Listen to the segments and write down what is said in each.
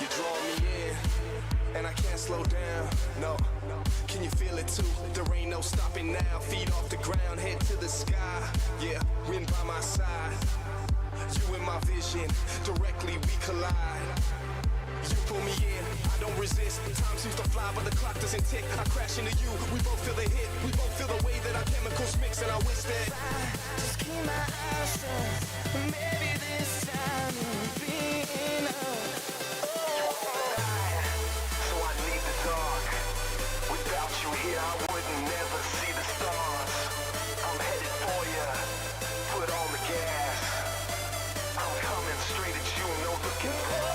You draw me in, and I can't slow down, no. Can you feel it too? There ain't no stopping now. Feet off the ground, head to the sky. Yeah, wind by my side. You in my vision, directly we collide. You pull me in, I don't resist. Time seems to fly, but the clock doesn't tick. I crash into you, we both feel the hit. We both feel the way that our chemicals mix. And I wish that I just keep my eyes shut. Maybe this time will be enough. So I need the dark. Without you here, I would never see the stars. I'm headed for ya. Put on the gas. I'm coming straight at you, no looking back.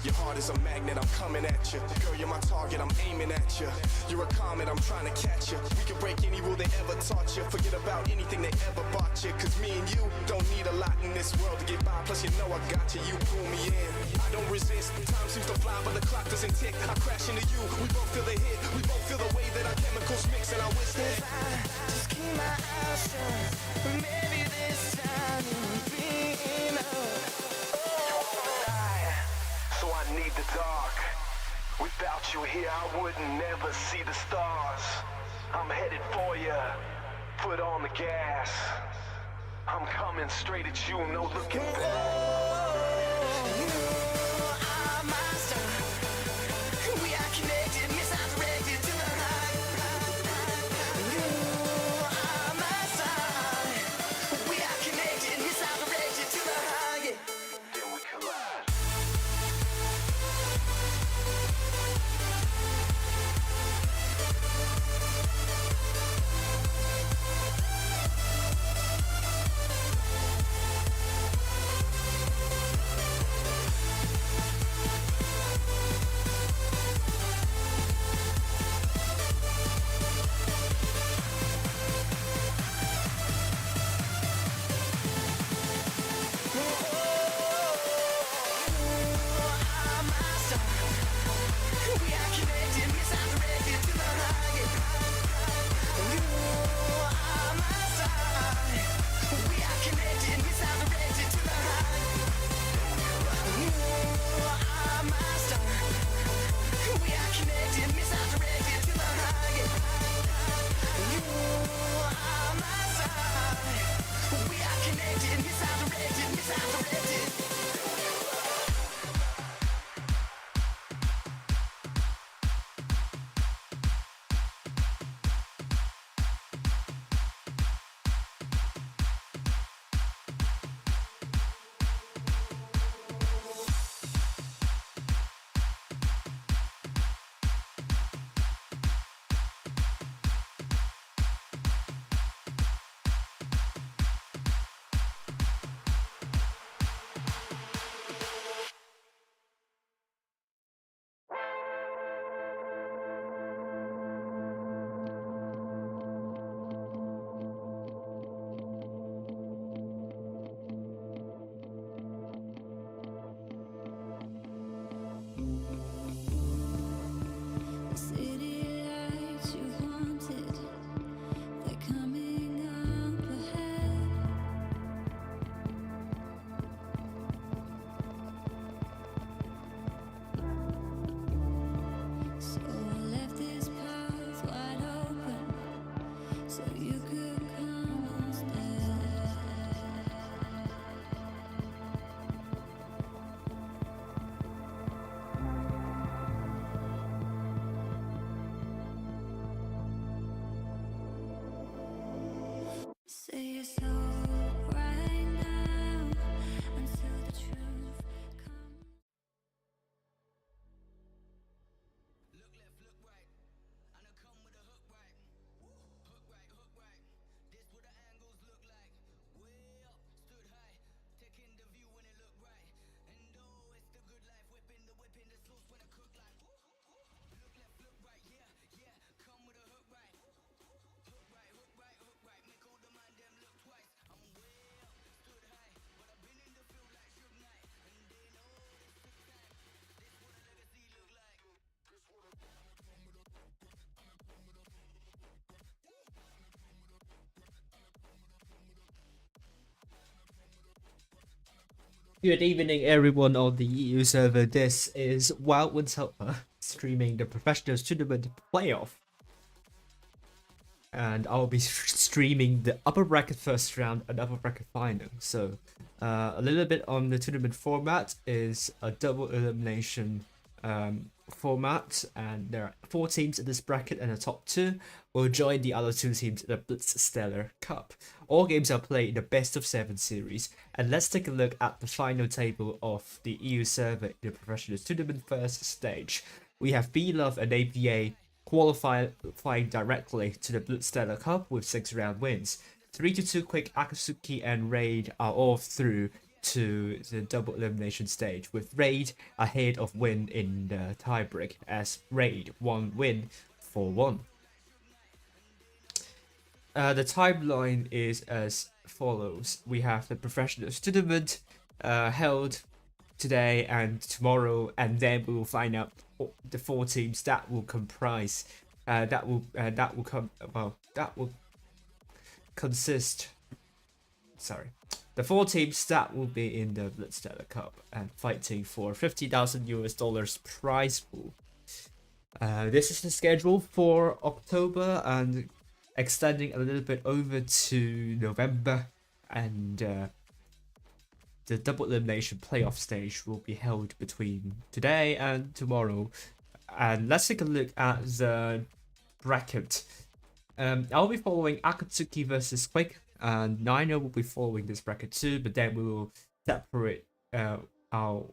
Your heart is a magnet, I'm coming at you. Girl, you're my target, I'm aiming at you. You're a comet, I'm trying to catch you. We can break any rule they ever taught you. Forget about anything they ever bought you. Cause me and you don't need a lot in this world to get by. Plus you know I got you, you pull me in. I don't resist, time seems to fly but the clock doesn't tick. I crash into you, we both feel the hit. We both feel the way that our chemicals mix. And I wish that if I just keep my eyes shut, maybe this time will be enough. So I need the dark. Without you here, I would never see the stars. I'm headed for ya. Put on the gas. I'm coming straight at you, no looking back. You are my star. We are connected, misdirected to the high. You are my star. We are connected, misdirected to the high. Then we collide. Good evening, everyone on the EU server. This is Wildwind's Helper streaming the Professionals Tournament playoff, and I'll be streaming the upper bracket first round and upper bracket final. So, a little bit on the tournament format is a double elimination format, and there are 4 teams in this bracket, and the top 2 will join the other 2 teams in the Blitz Stellar Cup. All games are played in the best of 7 series, and let's take a look at the final table of the EU server in the Professionals Tournament first stage. We have BLOVE and APA qualifying directly to the Blitz Stellar Cup with 6 round wins. 3-2 Quick, Akasuki and Raid are all through to the double elimination stage, with Raid ahead of Win in the tiebreak, as Raid won Win 4-1. The timeline is as follows. We have the Professionals Tournament held today and tomorrow, and then we will find out the 4 teams that will comprise that will consist. Sorry. The 4 teams that will be in the Blitz Stellar Cup and fighting for $50,000 prize pool. This is the schedule for October and extending a little bit over to November, and the double elimination playoff stage will be held between today and tomorrow. And let's take a look at the bracket. I'll be following Akatsuki versus Quick, and Nino will be following this bracket too, but then we will separate our own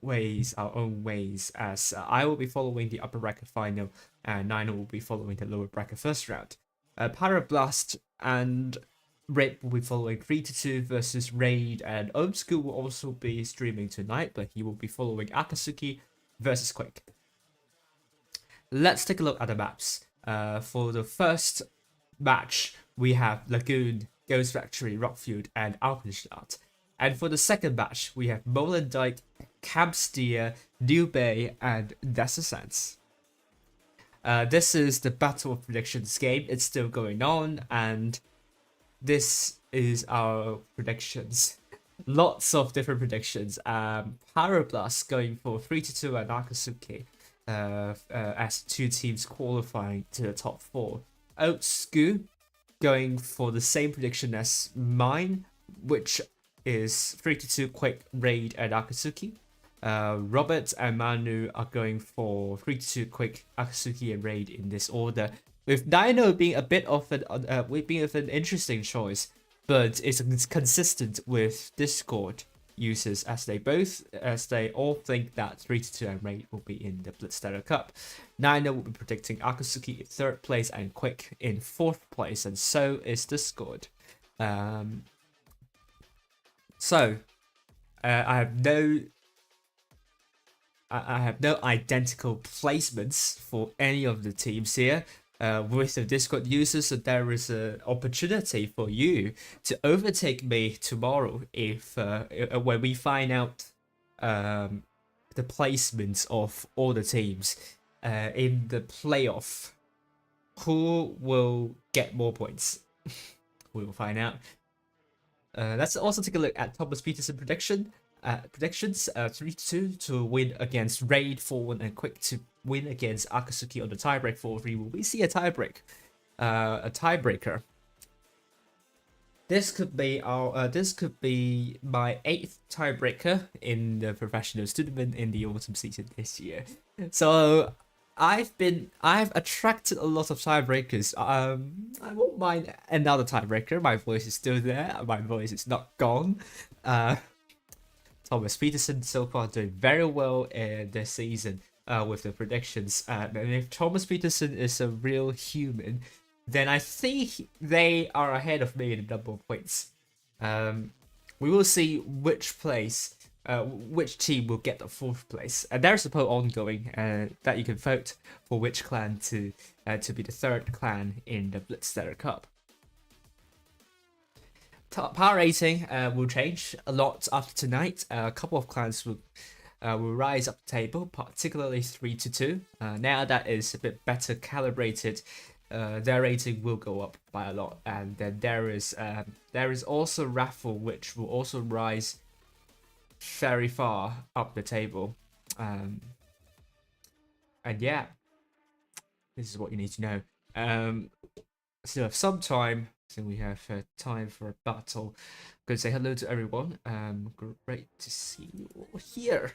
ways, as I will be following the upper bracket final and Nino will be following the lower bracket first round. Parablast and Red will be following 3-2 versus Raid, and Omschool will also be streaming tonight, but he will be following Akasuki versus Quick. Let's take a look at the maps. For the first match, we have Lagoon, Ghost Factory, Rockfield, and Alpenstadt. And for the second match, we have Molendijk, Campsteer, New Bay, and Descent. This is the Battle of Predictions game. It's still going on, and this is our predictions. Lots of different predictions. Parablast going for 3-2 and Akasuki as 2 teams qualifying to the top 4. Oatsku going for the same prediction as mine, which is 3-2 Quick, Raid, and Akasuki. Robert and Manu are going for 3-2 Quick, Akasuki, and Raid in this order, with Dino being a bit of an interesting choice, but it's consistent with Discord users, as they all think that 3-2 and Raid will be in the Blitz Stellar Cup. Nino will be predicting Akasuki in 3rd place and Quick in 4th place, and so is Discord. I have no identical placements for any of the teams here with the Discord users, so there is an opportunity for you to overtake me tomorrow if when we find out the placements of all the teams in the playoff. Who will get more points? We will find out. Let's also take a look at Thomas Peterson predictions. 3-2 to win against Raid, 4-1, and Quick to win against Akasuki on the tiebreak 4-3. Will we see a tiebreak? A tiebreaker. This could be my 8th tiebreaker in the Professionals Tournament in the autumn season this year. So I've attracted a lot of tiebreakers. I won't mind another tiebreaker. My voice is still there. My voice is not gone. Thomas Peterson so far doing very well this season with the predictions. And if Thomas Peterson is a real human, then I think they are ahead of me in the number of points. We will see which team will get the 4th place. And there's a poll ongoing that you can vote for which clan to be the 3rd clan in the Blitz Stellar Cup. Power rating will change a lot after tonight. A couple of clans will rise up the table, particularly 3-2. Now that is a bit better calibrated, their rating will go up by a lot. And then there is also Raffle, which will also rise very far up the table. And yeah, this is what you need to know. Still have some time, so we have time for a battle. I'm going to say hello to everyone. Great to see you all here.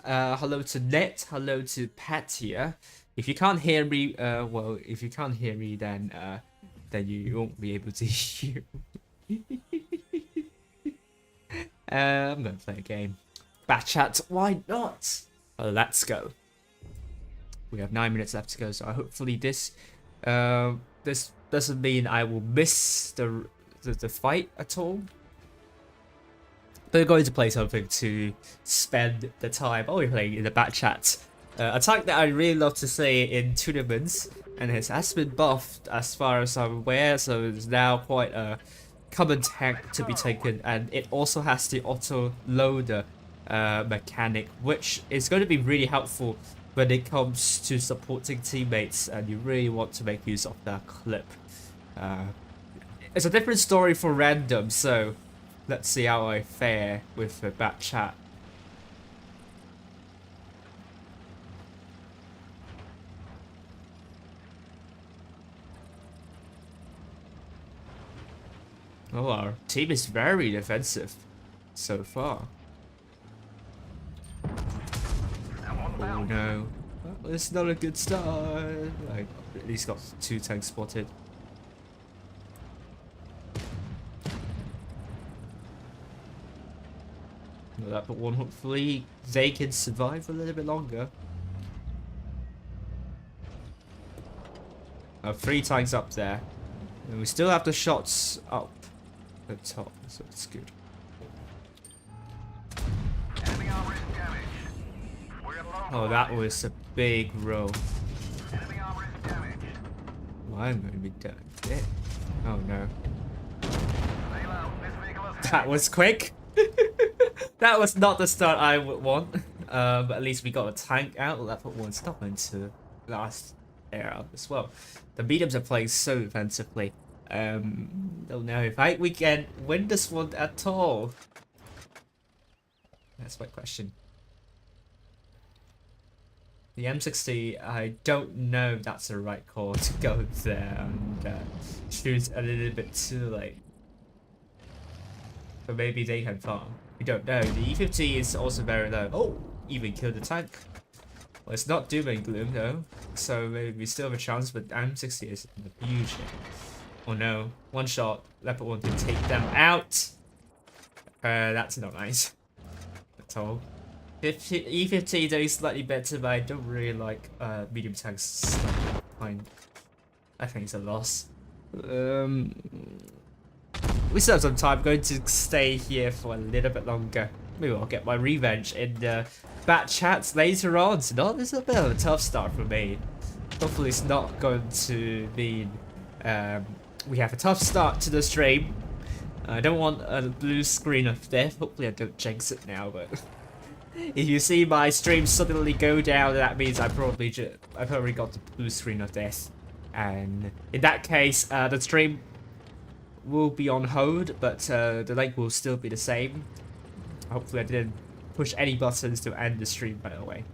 Hello to Net, hello to Pat here. If you can't hear me, well, if you can't hear me, then you won't be able to hear me. I'm gonna play a game. Bat chat, why not? Well, let's go. We have 9 minutes left to go, so hopefully this doesn't mean I will miss the fight at all. We're going to play something to spend the time. Oh, we're playing in the bat chat. A tank that I really love to see in tournaments, and it has been buffed as far as I'm aware, so it's now quite a common tank to be taken, and it also has the auto loader mechanic, which is going to be really helpful when it comes to supporting teammates, and you really want to make use of that clip. It's a different story for random, so let's see how I fare with the bat chat. Oh, our team is very defensive so far. Oh no, well, it's not a good start. I at least got 2 tanks spotted. Well, that but one, hopefully they can survive a little bit longer. 3 tanks up there, and we still have the shots up at the top, so it's good. Oh, that was a big roll. Well, I'm going to be dead. Oh no. That was quick. That was not the start I would want. But at least we got a tank out. That put 1 stop into last era as well. The mediums are playing so defensively. Don't know if we can win this one at all. That's my question. The M60, I don't know if that's the right call to go there and shoot a little bit too late. But maybe they can farm. We don't know. The E50 is also very low. Oh, even killed the tank. Well, it's not doom and gloom though, so maybe we still have a chance, but M60 is in a huge hit. Oh no, 1 shot. Leopard 1 can take them out. That's not nice at all. E50 though is slightly better, but I don't really like medium tanks behind. I think it's a loss. We still have some time. I'm going to stay here for a little bit longer. Maybe I'll get my revenge in the bat chats later on. So no, this is a bit of a tough start for me. Hopefully it's not going to mean we have a tough start to the stream. I don't want a blue screen of death. Hopefully I don't jinx it now, but if you see my stream suddenly go down, that means I probably got the blue screen of death. And in that case, the stream will be on hold, but the link will still be the same. Hopefully I didn't push any buttons to end the stream, by the way.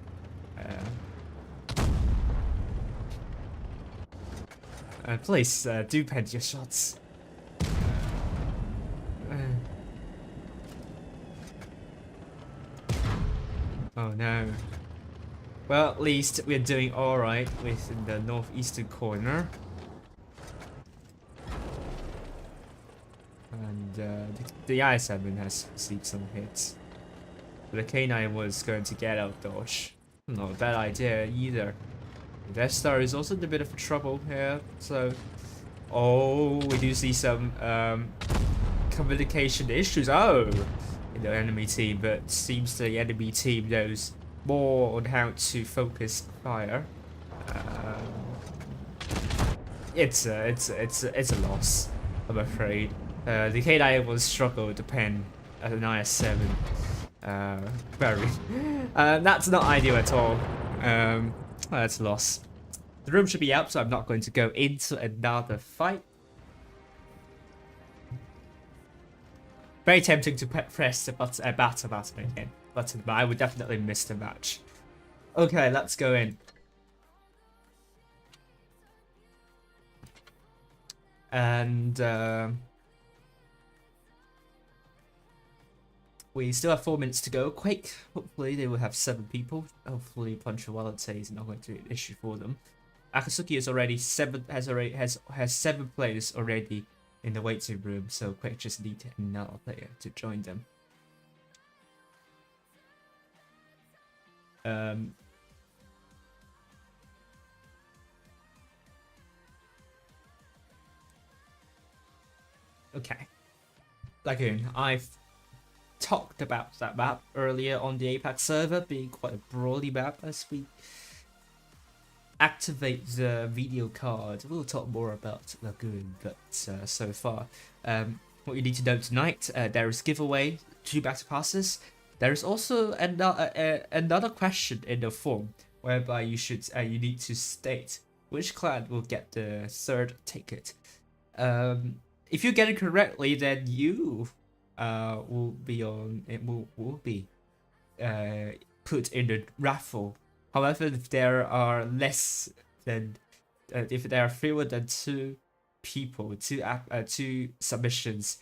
Please do pen your shots. Oh no. Well, at least we're doing alright within the northeastern corner. And the I-7 has received some hits. But the K9 was going to get out dodge. Not a bad idea either. The Death Star is also in a bit of trouble here, so... Oh, we do see some communication issues. Oh! In the enemy team, but seems the enemy team knows more on how to focus fire. It's a loss, I'm afraid. The K9 will struggle to pen at an IS-7. Very. That's not ideal at all. That's a loss. The room should be up, so I'm not going to go into another fight. Very tempting to press the battle button again, but I would definitely miss the match. Okay, let's go in. And we still have 4 minutes to go. Quake, hopefully they will have 7 people. Hopefully punctuality is not going to be an issue for them. Akasuki is already has 7 players already in the waiting room, so Quake just need another player to join them. Okay. Lagoon, I've talked about that map earlier on the APAC server being quite a brawly map. As we activate the video card, we'll talk more about Lagoon, but so far, what you need to know tonight, there is giveaway 2 battle passes. There is also another question in the form whereby you need to state which clan will get the 3rd ticket. If you get it correctly, then you will be put in the raffle. However, if there are fewer than 2 people, 2 submissions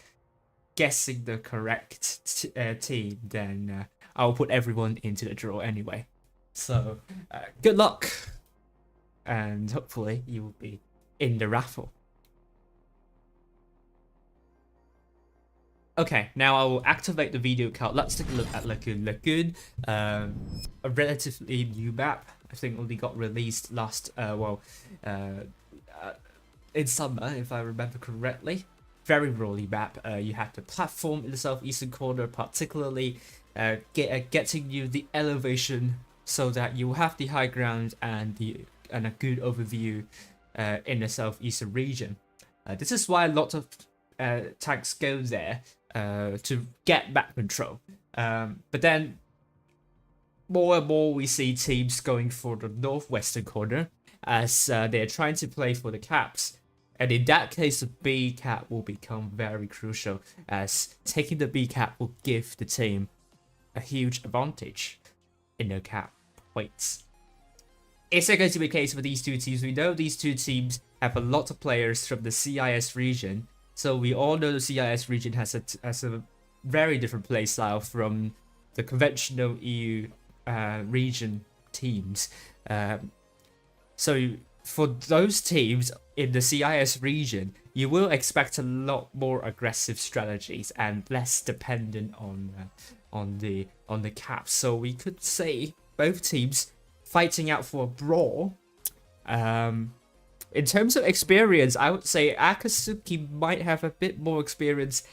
guessing the correct team, then I'll put everyone into the draw anyway. So good luck, and hopefully you will be in the raffle. Okay, now I will activate the video card. Let's take a look at Lagoon. Lagoon, a relatively new map. I think only got released last, in summer, if I remember correctly. Very rolly map. You have the platform in the southeastern corner, particularly getting you the elevation so that you have the high ground and a good overview in the southeastern region. This is why a lot of tanks go there to get map control. But then more and more we see teams going for the northwestern corner as they're trying to play for the caps. And in that case, the B cap will become very crucial, as taking the B cap will give the team a huge advantage in the cap points. Is there going to be a case for these 2 teams? We know these 2 teams have a lot of players from the CIS region, so we all know the CIS region has a very different playstyle from the conventional EU region teams. So for those teams in the CIS region, you will expect a lot more aggressive strategies and less dependent on the caps. So we could say both teams fighting out for a brawl. In terms of experience, I would say Akasuki might have a bit more experience,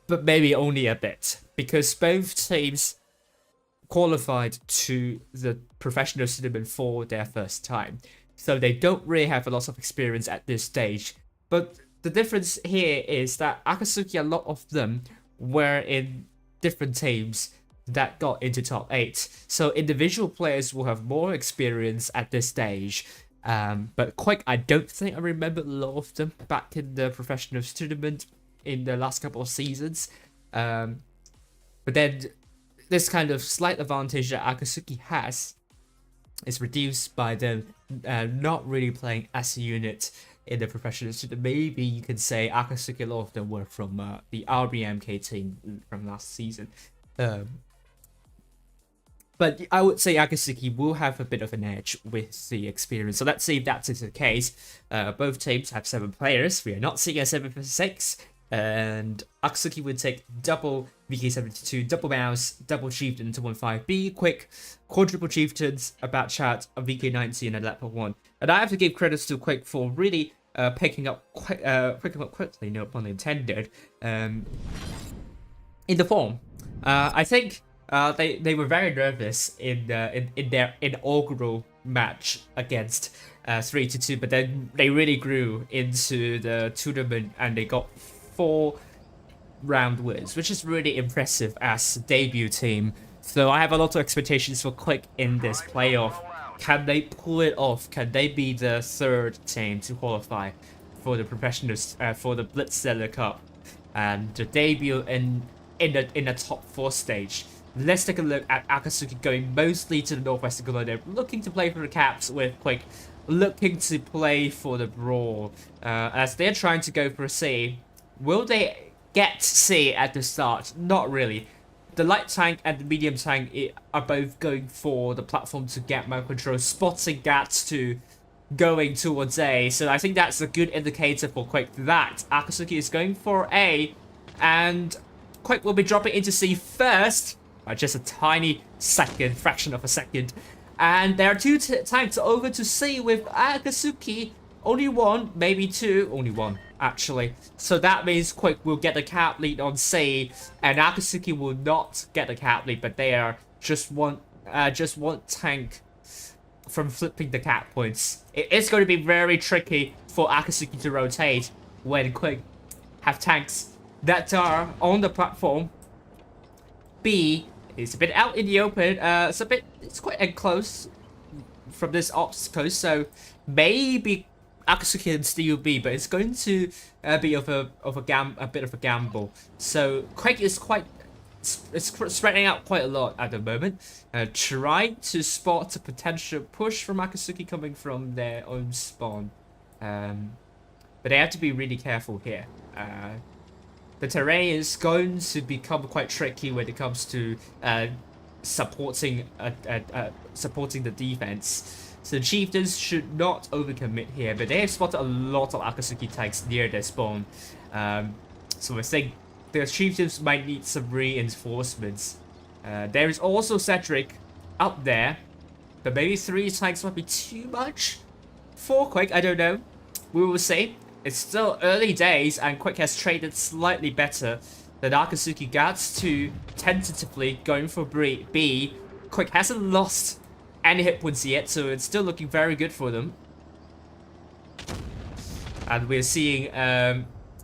but maybe only a bit, because both teams qualified to the professional tournament for their first time. So they don't really have a lot of experience at this stage. But the difference here is that Akasuki, a lot of them were in different teams that got into top 8. So individual players will have more experience at this stage. But Quake, I don't think I remember a lot of them back in the professional tournament in the last couple of seasons. But then this kind of slight advantage that Akasuki has is reduced by them not really playing as a unit in the professional tournament. Maybe you can say Akasuki, a lot of them were from the RBMK team from last season. But I would say Akasuki will have a bit of an edge with the experience. So let's see if that is the case. Both teams have 7 players. We are not seeing a 7-6. And Akasuki would take double VK72, double mouse, double chieftain to 1-5B, quick, quadruple chieftains, a bat chat, a VK90, and a leopard 1. And I have to give credits to Quick for really picking up quickly, no pun intended, in the form. I think they were very nervous in their inaugural match against 3-2, but then they really grew into the tournament and they got 4 round wins, which is really impressive as a debut team. So I have a lot of expectations for Quick in this playoff. Can they pull it off? Can they be the 3rd team to qualify for the professionals for the Blitz Stellar Cup? And the debut in in the top 4 stage. Let's take a look at Akasuki going mostly to the northwestern corner. They're looking to play for the caps with Quick, looking to play for the brawl. As they're trying to go for a C. Will they get C at the start? Not really. The light tank and the medium tank are both going for the platform to get micro control, spotting Gats to going towards A. So I think that's a good indicator for Quick that Akasuki is going for A, and Quick will be dropping into C first by just a tiny second, fraction of a second. And there are 2 tanks over to C with Akasuki. Only 1, maybe 2, only 1 actually. So that means Quick will get the cap lead on C, and Akasuki will not get the cap lead, but they are just one tank from flipping the cap points. It's going to be very tricky for Akasuki to rotate when Quick have tanks that are on the platform. B is a bit out in the open. It's quite enclosed from this ops coast, so maybe Akasuki can steal B, but it's going to be a bit of a gamble. So Quick is spreading out quite a lot at the moment, trying to spot a potential push from Akasuki coming from their own spawn, but they have to be really careful here. The terrain is going to become quite tricky when it comes to supporting the defense. So Chieftains should not overcommit here, but they have spotted a lot of Akasuki tanks near their spawn. So I think the Chieftains might need some reinforcements. There is also Cedric up there, but maybe 3 tanks might be too much for Quick. I don't know. We will see. It's still early days, and Quick has traded slightly better than Akasuki. Gets to tentatively going for B. Quick hasn't lost any hit points yet, so it's still looking very good for them. And we're seeing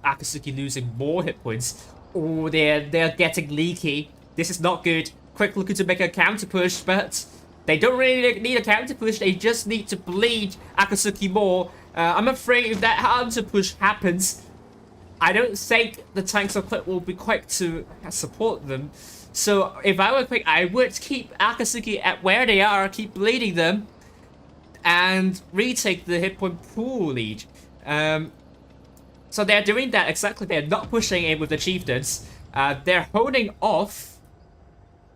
Akasuki losing more hit points. Oh, they're getting leaky. This is not good. Quick looking to make a counter push, but they don't really need a counter push. They just need to bleed Akasuki more. I'm afraid if that counter push happens, I don't think the tanks of Quick will be quick to support them. So if I were Quick, I would keep Akasuki at where they are, keep bleeding them, and retake the hit point pool lead. So they're doing that exactly. They're not pushing in with the Chieftains. They're holding off.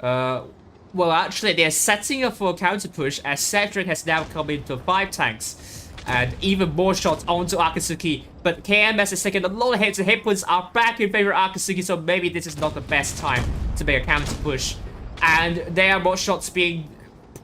Well, actually, they're setting up for a counter push as Cedric has now come into 5 tanks. And even more shots onto Akasuki. But KMS is taking a lot of hits. The hit points are back in favor of Akasuki, so maybe this is not the best time to make a counter push. And there are more shots being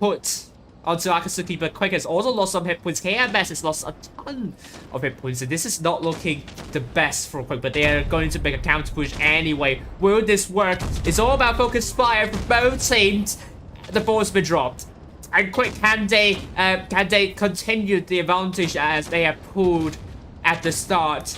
put onto Akasuki, but Quick has also lost some hit points. KMS has lost a ton of hit points, and this is not looking the best for Quick, but they are going to make a counter push anyway. Will this work? It's all about focus fire for both teams. The ball's been dropped. And Quick, can they continue the advantage as they have pulled at the start?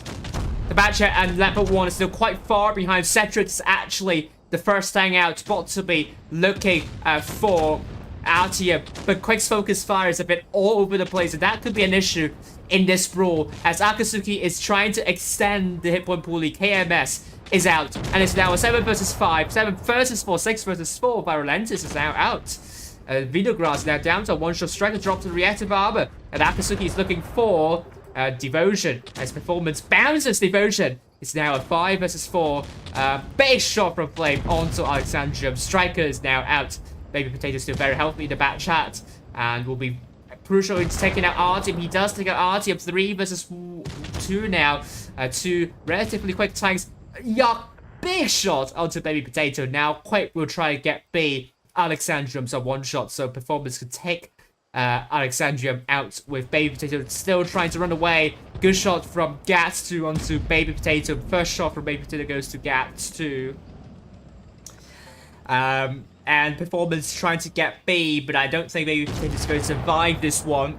The Batchet and Leopard 1 is still quite far behind. Cedric is actually the first thing out, spot to be looking for Altia, but Quick's focus fire is a bit all over the place, and that could be an issue in this brawl as Akasuki is trying to extend the hit point pool lead. KMS is out, and it's now a 7 versus 5, 7 versus 4, 6 versus 4. Virulentis is now out. Vinograd's now down to a 1-shot striker, drop to the reactive armor, and Akasuki is looking for Devotion as performance bounces. Devotion is now a 5 versus 4. Big shot from Flame onto Alexandrium. Striker is now out. Baby Potato still very healthy in the back chat and will be crucial in taking out Artyom. He does take out Artyom. 3 versus 2 now. 2 relatively quick tanks. Yuck! Big shot onto Baby Potato. Now Quick will try and get B. Alexandrium's a 1-shot, so performance could take Alexandrium out with Baby Potato still trying to run away. Good shot from Gats 2 onto Baby Potato. First shot from Baby Potato goes to Gats 2. And performance trying to get B, but I don't think Baby Potato is going to survive this one.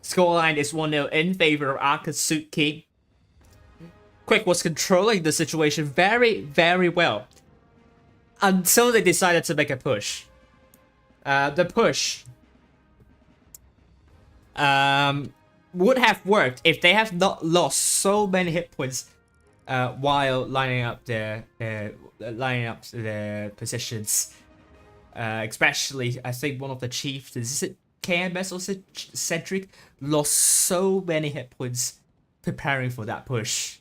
Scoreline is 1-0 in favor of Akasuki. Quick was controlling the situation very, very well until they decided to make a push. The push would have worked if they have not lost so many hit points while lining up their lining up their positions. Especially, I think one of the chiefs, is it KMS or Cedric, lost so many hit points preparing for that push.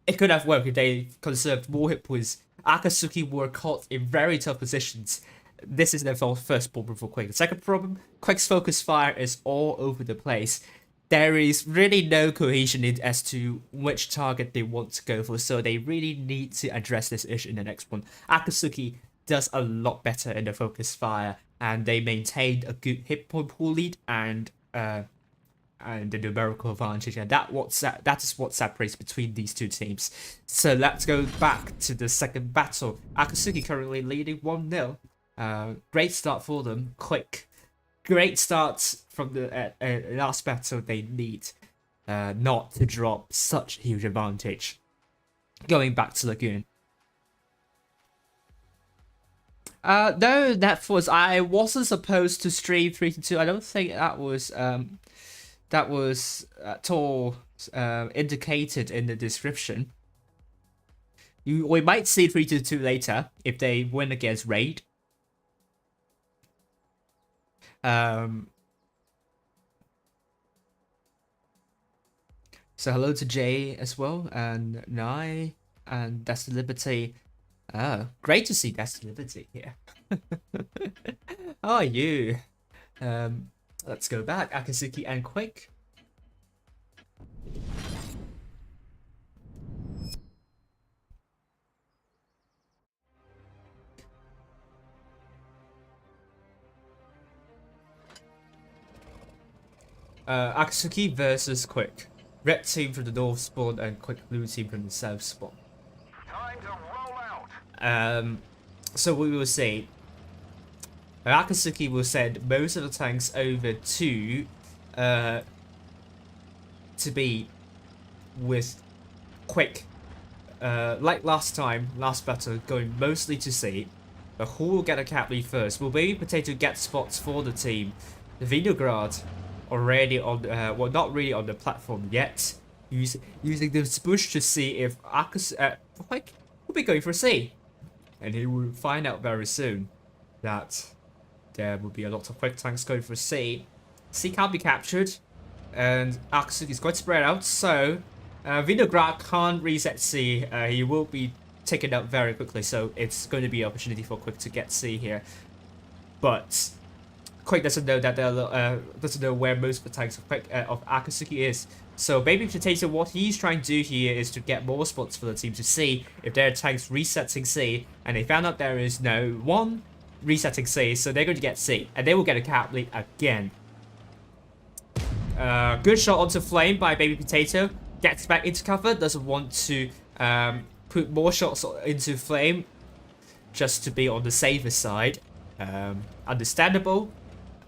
It could have worked if they conserved more hit points. Akasuki were caught in very tough positions. This is their first problem for Quick. The second problem, Quick's focus fire is all over the place. There is really no cohesion as to which target they want to go for, so they really need to address this issue in the next one. Akasuki does a lot better in the focus fire, and they maintained a good hit point pool lead and the numerical advantage, and that is what separates between these two teams. So let's go back to the second battle. Akasuki currently leading 1-0. Great start for them. Quick, great start from the last battle. They need not to drop such huge advantage. Going back to Lagoon. No, I wasn't supposed to stream 3-2. I don't think that was at all indicated in the description. We might see 3-2 later if they win against Raid. So hello to Jay as well, and Nai, and That's the Liberty. Great to see That's the Liberty here. How are you? Let's go back. Akasuki and Quick. Akasuki versus Quick. Red team from the north spawn and Quick blue team from the south spawn. Time to roll out. So we will see. Akasuki will send most of the tanks over to be with Quick. Like last battle, going mostly to C. But who will get a cap lead first? Will Baby Potato get spots for the team? The Vinograd already on, well, not really on the platform yet. Using this push to see if Quick will be going for C. And he will find out very soon that there will be a lot of Quick tanks going for C. C can't be captured, and Akasuki is quite spread out, so Vinograd can't reset C. He will be taken out very quickly, so it's going to be an opportunity for Quick to get C here. But Quick doesn't know that doesn't know where most of the tanks of Akasuki is. So Baby Potato, what he's trying to do here is to get more spots for the team to see if their tanks resetting C, and they found out there is no one resetting C, so they're going to get C, and they will get a cap lead again. Good shot onto Flame by Baby Potato. Gets back into cover, doesn't want to put more shots into Flame just to be on the safer side. Understandable.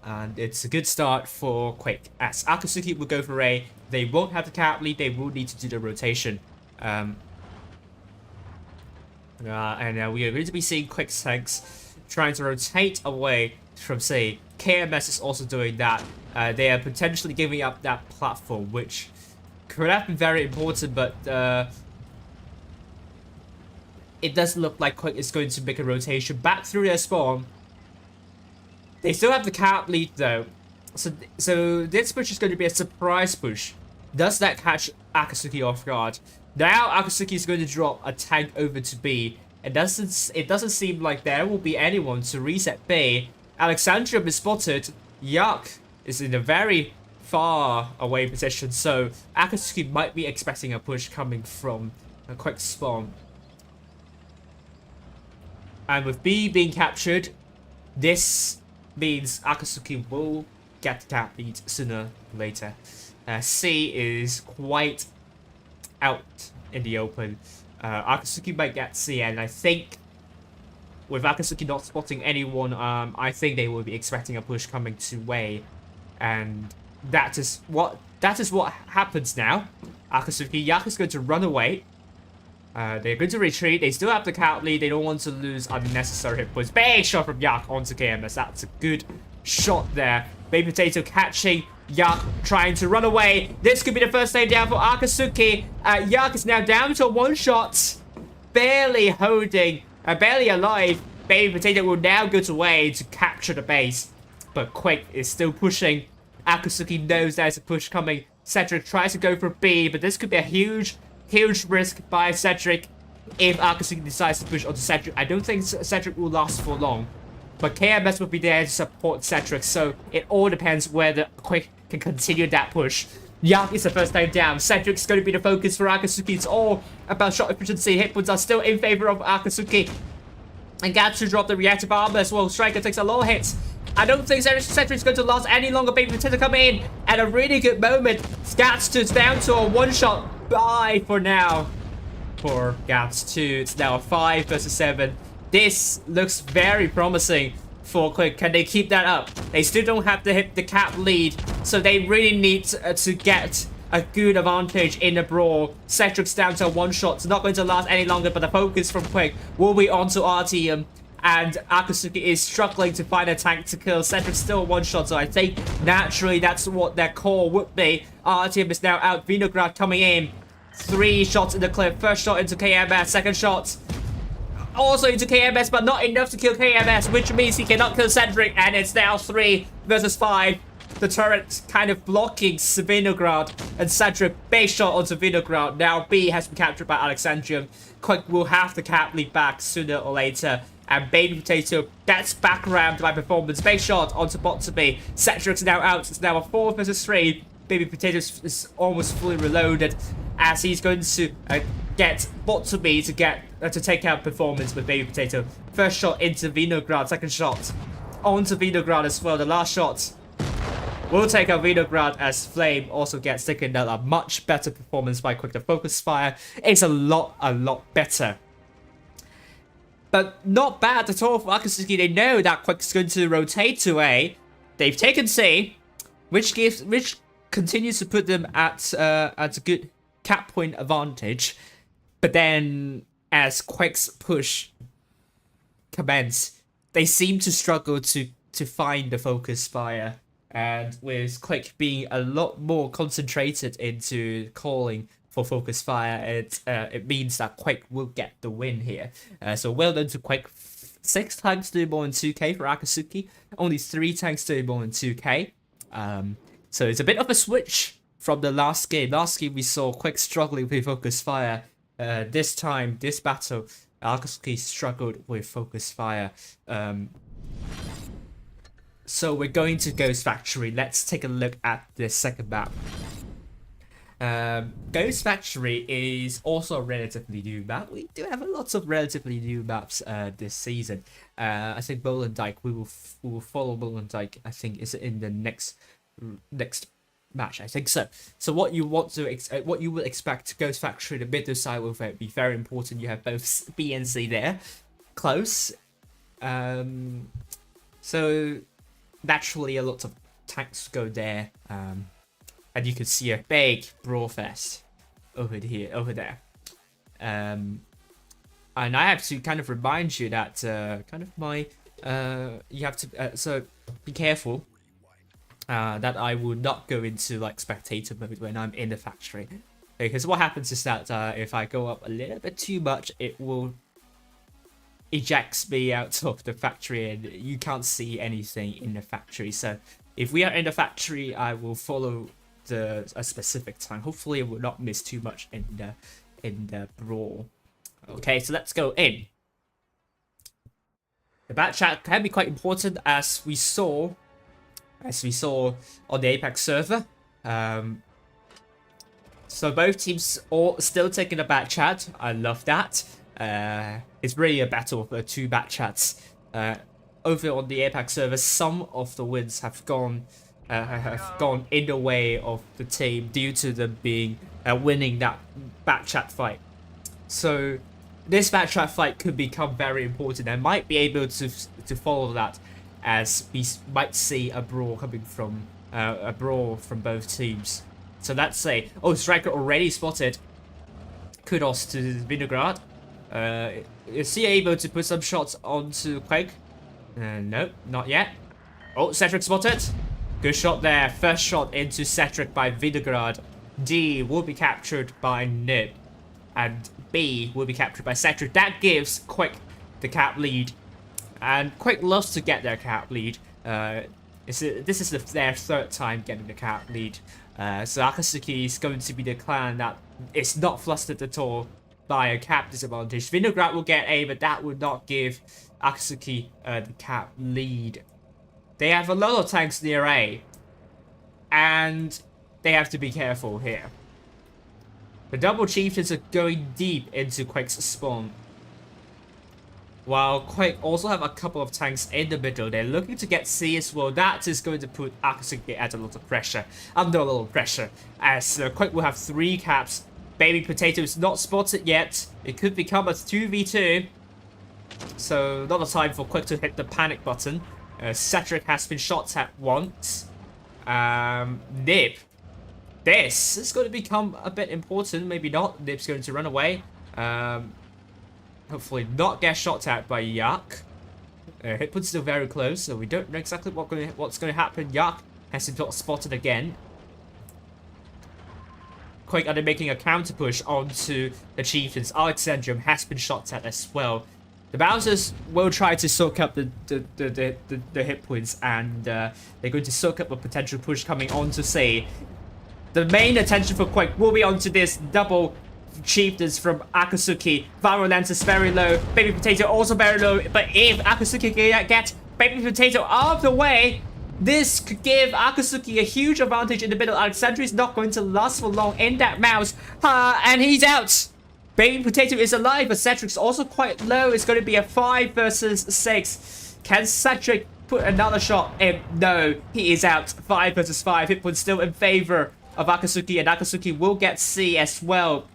And it's a good start for Quick. As Akasuki will go for A, they won't have the cap lead, they will need to do the rotation. And we are going to be seeing Quick tanks trying to rotate away from C. KMS is also doing that. They are potentially giving up that platform, which could have been very important, but it doesn't look like Quick is going to make a rotation back through their spawn. They still have the cap lead though, so this push is going to be a surprise push. Does that catch Akasuki off guard? Now Akasuki is going to drop a tank over to B. It doesn't seem like there will be anyone to reset B. Alexandrium is spotted. Yuck is in a very far away position, so Akasuki might be expecting a push coming from a Quick spawn. And with B being captured, this means Akasuki will get the cap lead sooner or later. C is quite out in the open. Akasuki might get C, and I think with Akasuki not spotting anyone, I think they will be expecting a push coming to Wei, and that is what happens now. Akasuki, Yak is going to run away. They're going to retreat. They still have the cap lead. They don't want to lose unnecessary hit points. Big shot from Yak onto KMS. That's a good shot there. Baby Potato catching Yak, trying to run away. This could be the first lane down for Akasuki. Yak is now down to one shot. Barely holding and barely alive. Baby Potato will now go to A to capture the base. But Quick is still pushing. Akasuki knows there's a push coming. Cedric tries to go for B, but this could be a huge risk by Cedric if Akasuki decides to push onto Cedric. I don't think Cedric will last for long. But KMS will be there to support Cedric, so it all depends whether Quick can continue that push. Yak is the first time down. Cedric's going to be the focus for Akasuki. It's all about shot efficiency. Hit points are still in favor of Akasuki. And Gatsu dropped the reactive armor as well. Striker takes a lot of hits. I don't think Cedric's going to last any longer. Baby Potato come in at a really good moment. Gatsu's down to a one-shot bye for now. For Gatsu, it's now a 5 versus 7. This looks very promising for Quick. Can they keep that up? They still don't have to hit the cap lead, so they really need to get a good advantage in the brawl. Cedric's down to a one-shot. It's not going to last any longer, but the focus from Quick will be onto RTM. And Akasuki is struggling to find a tank to kill. Cedric's still one-shot, so I think naturally that's what their call would be. RTM is now out. Vinograd coming in. 3 shots in the clip. First shot into KMS. Second shot also into KMS, but not enough to kill KMS, which means he cannot kill Cedric. And it's now 3 versus 5. The turret kind of blocking Vinograd, and Cedric base shot onto Vinograd. Now B has been captured by Alexandrium. Quick will have the cap lead back sooner or later. And Baby Potato gets back rammed by performance. Base shot onto bot to B. Cedric's now out. It's now a 4 versus 3. Baby Potato is almost fully reloaded as he's going to get bot to B to take out performance with Baby Potato. First shot into Vinograd. Second shot onto Vinograd as well. The last shot will take out Vinograd as Flame also gets taken out. A much better performance by Quick. The focus fire is a lot better. But not bad at all for Akasuki. They know that Quick's going to rotate to A. They've taken C, which continues to put them at a good cap point advantage. But then, as Quick's push commence, they seem to struggle to find the focus fire. And with Quick being a lot more concentrated into calling for focus fire, it means that Quick will get the win here. So well done to Quick. 6 tanks doing more than 2k for Akasuki. Only 3 tanks doing more than 2k. So it's a bit of a switch from the last game. Last game we saw Quick struggling with focus fire. This time, this battle, Akasuki struggled with focus fire. So we're going to Ghost Factory. Let's take a look at the second map. Ghost Factory is also a relatively new map. We do have a lot of relatively new maps this season. I think Bolendijk, we will follow Bolendijk. I think is in the next match. I think so. So what you will expect, Ghost Factory, the middle side will be very important. You have both B and C there, close. So naturally a lot of tanks go there. And you can see a big brawl fest over there. And I have to kind of remind you that you have to so be careful that I will not go into like spectator mode when I'm in the factory, because what happens is that if I go up a little bit too much, it will eject me out of the factory and you can't see anything in the factory. So if we are in the factory, I will follow a specific time. Hopefully I will not miss too much in the brawl. Okay, so let's go in. The back chat can be quite important, as we saw on the Apex server. So both teams are still taking a back chat. I love that. It's really a battle of 2 back chats. Over on the Apex server, some of the wins have gone in the way of the team due to them being winning that back chat fight. So this back chat fight could become very important and might be able to follow that, as we might see a brawl coming from both teams. So let's say, oh, Striker already spotted. Kudos to Vinograd. Is he able to put some shots onto Quake? Nope, not yet. Oh, Cedric spotted. Good shot there. First shot into Cedric by Vinograd. D will be captured by Nib. And B will be captured by Cedric. That gives Quick the cap lead. And Quick loves to get their cap lead. This is their third time getting the cap lead. So Akasuki is going to be the clan that is not flustered at all by a cap disadvantage. Vinograd will get A, but that would not give Akasuki the cap lead. They have a lot of tanks near A, and they have to be careful here. The double chieftains are going deep into Quick's spawn, while Quick also have a couple of tanks in the middle. They're looking to get C as well. That is going to put Akasuki under a lot of pressure. As Quick will have 3 caps. Baby Potato is not spotted yet. It could become a 2v2. So not a time for Quick to hit the panic button. Cedric has been shot at once. Nib. This is going to become a bit important. Maybe not. Nib's going to run away. Hopefully not get shot at by Yak. Hitpun's still very close, so we don't know exactly what's going to happen. Yak has been spotted again. Quick are they making a counter push onto the chieftains. Alexandrium has been shot at as well. The bouncers will try to soak up the hit points, and they're going to soak up a potential push coming onto C. The main attention for Quick will be onto this double chieftains from Akasuki. Virulence is very low. Baby Potato also very low. But if Akasuki can get Baby Potato out of the way, this could give Akasuki a huge advantage in the middle. Alexandria is not going to last for long in that mouse. And he's out. Baby Potato is alive, but Cedric's also quite low. It's going to be a 5 versus 6. Can Cedric put another shot in? No, he is out. 5 versus 5. Hitpun's still in favor of Akasuki, and Akasuki will get C as well.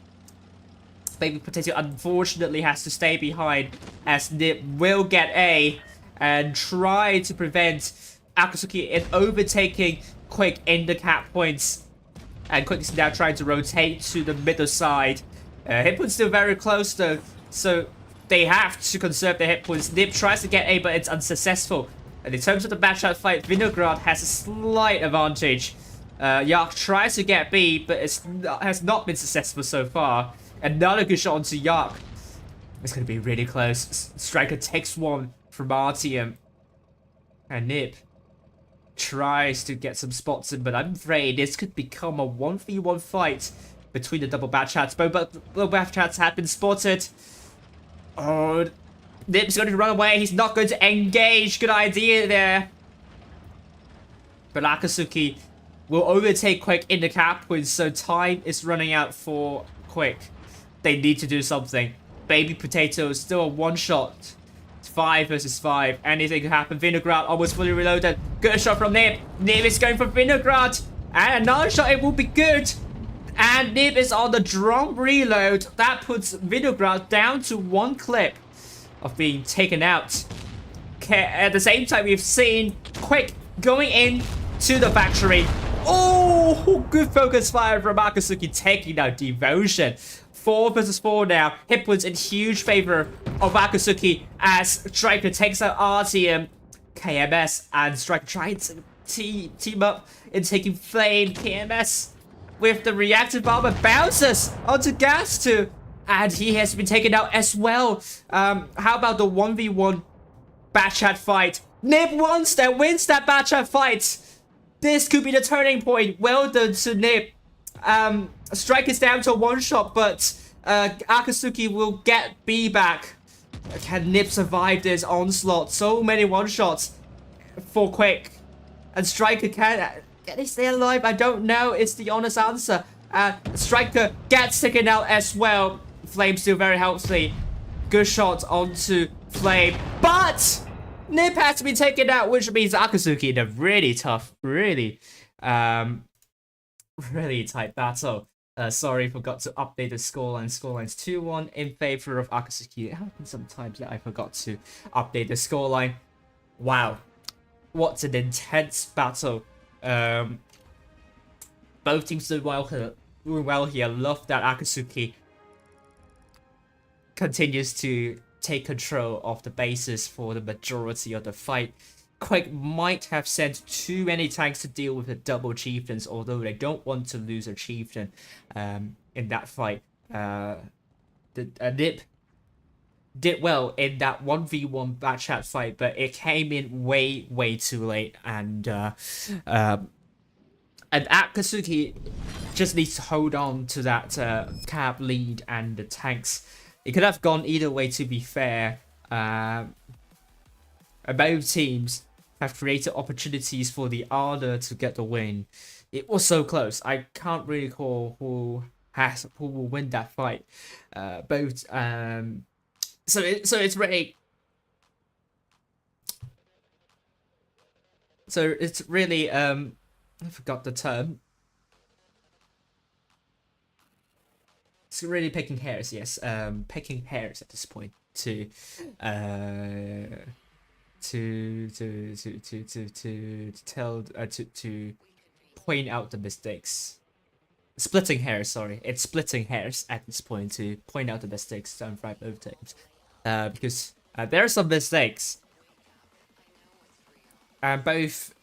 Baby Potato unfortunately has to stay behind, as Nib will get A and try to prevent Akasuki in overtaking Quick in the cap points. And Quick is now trying to rotate to the middle side. Hitpun's still very close though, so they have to conserve their hit points. Nib tries to get A, but it's unsuccessful. And in terms of the matchup fight, Vinograd has a slight advantage. Yak tries to get B, but has not been successful so far. Another good shot onto Yak. It's going to be really close. Striker takes one from Artyom. And Nib tries to get some spots in, but I'm afraid this could become a 1v1 fight between the double bat chats. Both bat chats have been spotted. Oh, Nib's going to run away. He's not going to engage. Good idea there. But Akasuki will overtake Quick in the cap points, so time is running out for Quick. They need to do something. Baby Potato is still a one-shot. It's 5 versus 5. Anything can happen. Vinograd almost fully reloaded. Good shot from Nib. Nib is going for Vinograd. And another shot. It will be good. And Nib is on the drum reload. That puts Vinograd down to 1 clip of being taken out. At the same time, we've seen Quick going in to the factory. Oh, good focus fire from Akasuki, taking out Devotion. 4 versus 4 now. Hitpun's in huge favor of Akasuki as Striker takes out Artyom. KMS and Striker trying to team up in taking Flame. KMS with the reactive armor bounces onto Gas 2. And he has been taken out as well. How about the 1v1 Batchat fight? Nib wins that Batchat fight. This could be the turning point. Well done to Nib. Strike is down to a 1-shot, but Akasuki will get B back. Can Nib survive this onslaught? So many 1-shots for Quick. And Striker can he stay alive? I don't know. It's the honest answer. Striker gets taken out as well. Flame still very healthy. Good shot onto Flame. But Nib has to be taken out, which means Akasuki in a really tough, really tight battle. Sorry, forgot to update the scoreline. Scoreline's 2-1 in favor of Akasuki. It happens sometimes that I forgot to update the scoreline. Wow. What an intense battle. Both teams doing well here. Love that Akasuki continues to take control of the bases for the majority of the fight. Quick might have sent too many tanks to deal with the double chieftains, although they don't want to lose a chieftain in that fight. Nib did well in that 1v1 batch chat fight, but it came in way too late, and Akasuki just needs to hold on to that cab lead and the tanks. It could have gone either way, to be fair. Both teams have created opportunities for the other to get the win. It was so close. I can't really call who will win that fight. So it's really I forgot the term. It's really picking hairs, yes. Picking hairs at this point to point out the mistakes. Splitting hairs, sorry. It's splitting hairs at this point to point out the mistakes done by both teams. Because there are some mistakes. And both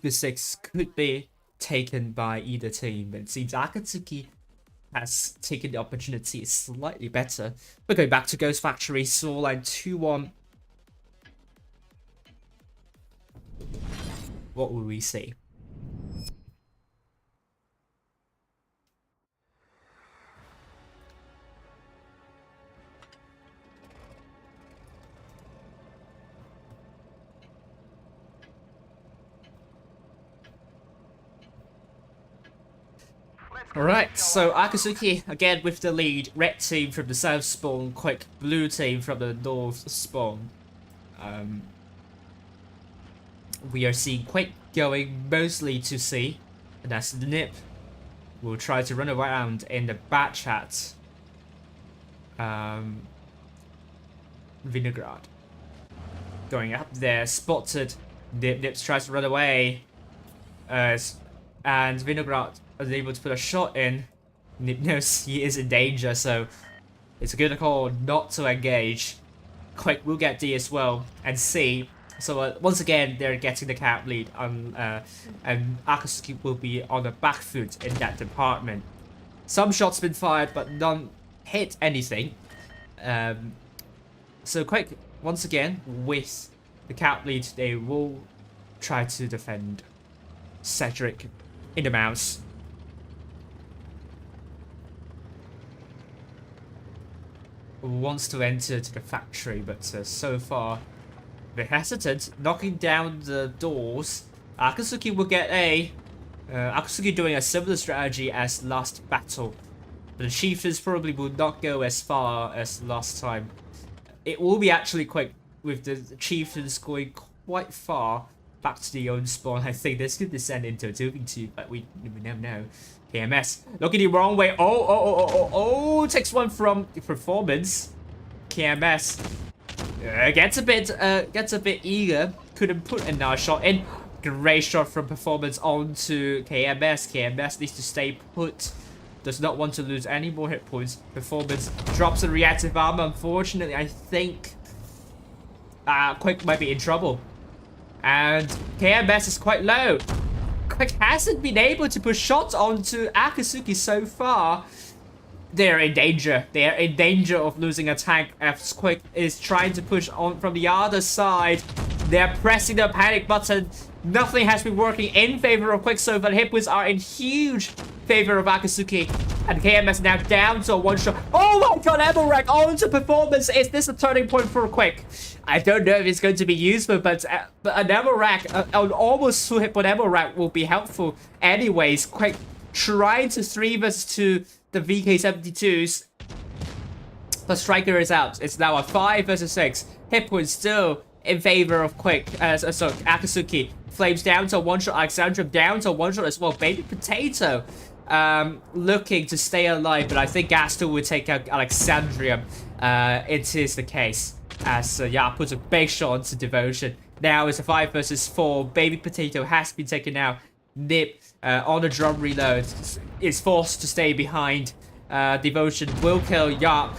mistakes could be taken by either team. But it seems Akatsuki has taken the opportunity slightly better. We're going back to Ghost Factory, scoreline 2-1. What will we see? Alright, so Akasuki again with the lead. Red team from the south spawn, quick blue team from the north spawn. We are seeing Quick going mostly to C, and that's Nip. Will try to run around in the bat chat. Vinograd going up there, spotted. Nip tries to run away, and Vinograd is able to put a shot in. Nip knows he is in danger, so it's a good call not to engage. Quick will get D as well, and C. So once again, they're getting the cap lead, and Akasuki will be on the back foot in that department. Some shots been fired, but none hit anything. So Quick, once again, with the cap lead, they will try to defend Cedric in the mouse. Wants to enter to the factory, but so far they're hesitant, knocking down the doors. Akasuki will get A. Akasuki doing a similar strategy as last battle. But the Chieftains probably will not go as far as last time. It will be actually Quick with the Chieftains going quite far back to the own spawn. I think this could descend into a 2v2, but we never know. KMS looking the wrong way. Oh, takes one from the performance. KMS gets a bit eager. Couldn't put another shot in. Great shot from performance onto KMS. KMS needs to stay put. Does not want to lose any more hit points. Performance drops a reactive armor. Unfortunately, I think Quick might be in trouble. And KMS is quite low. Quick hasn't been able to push shots onto Akasuki so far. They're in danger. They are in danger of losing a tank as Quick is trying to push on from the other side. They're pressing the panic button. Nothing has been working in favor of Quick so far. Hit points are in huge favor of Akasuki. And KMS now down to a one shot. Oh my god, ammo rack onto performance. Is this a turning point for Quick? I don't know if it's going to be useful, but an ammo rack, an almost full hit point ammo rack will be helpful anyways. Quick trying to 3 vs 2 the VK72s. But Striker is out. It's now a 5 vs 6. Hit point still in favor of Quick. So Akasuki. Flames down to a one shot. Alexandra down to a one shot as well. Baby Potato looking to stay alive, but I think Gaston will take out Alexandrium. It is the case. As puts a big shot onto Devotion. Now it's a 5 vs 4. Baby Potato has been taken out. Nip on the drum reload is forced to stay behind. Devotion will kill Yarp.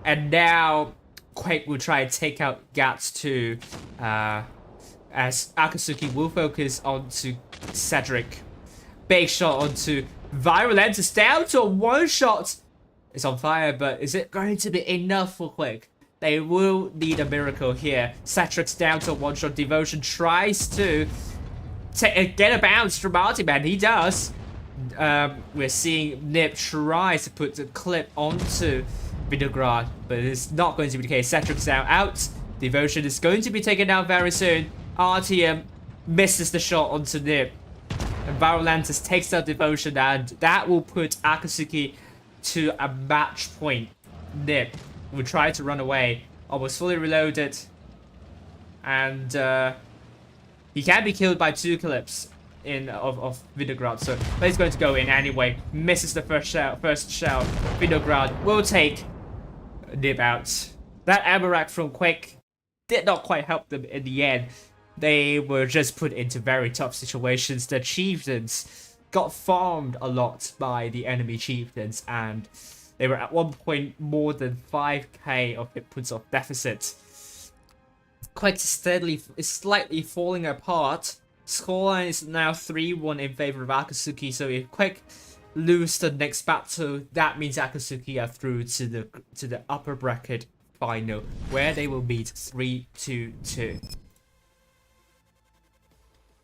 And now Quake will try and take out Gats too. As Akasuki will focus onto Cedric. Big shot onto Virulentus down to a one shot. is on fire, but is it going to be enough for Quick? They will need a miracle here. Cetrix down to one-shot. Devotion tries to get a bounce from Artiman. He does. We're seeing Nip tries to put the clip onto Vinograd, but it's not going to be the case. Cetrix now out. Devotion is going to be taken down very soon. RTM misses the shot onto Nip. And Virulantis takes out Devotion, and that will put Akasuki to a match point. Nip will try to run away. Almost fully reloaded. And he can be killed by 2 clips of Vinograd, so but he's going to go in anyway. Misses the first shell. Vinograd will take Nip out. That ammo rack from Quick did not quite help them in the end. They were just put into very tough situations. The chieftains got farmed a lot by the enemy chieftains, and they were at one point more than 5k of hit points of deficit. Quick is slightly falling apart. Scoreline is now 3-1 in favor of Akasuki, so if Quick lose the next battle, that means Akasuki are through to the upper bracket final, where they will meet 3-2-2.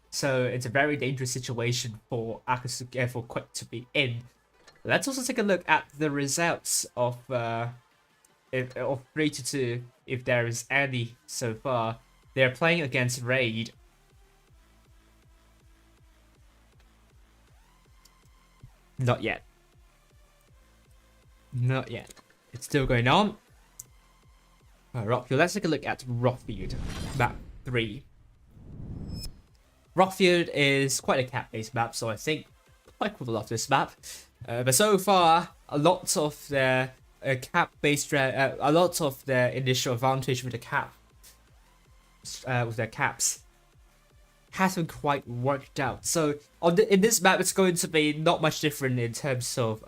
So it's a very dangerous situation for Akasuki, for Quick to be in. Let's also take a look at the results of 3-2, if there is any so far. They're playing against Raid. Not yet. Not yet. It's still going on. Rockfield. Let's take a look at Rockfield. Map 3. Rockfield is quite a cap-based map, so I think Quick will love this map. But so far, a lot of their cap-based, a lot of their initial advantage with the caps hasn't quite worked out. So in this map, it's going to be not much different in terms of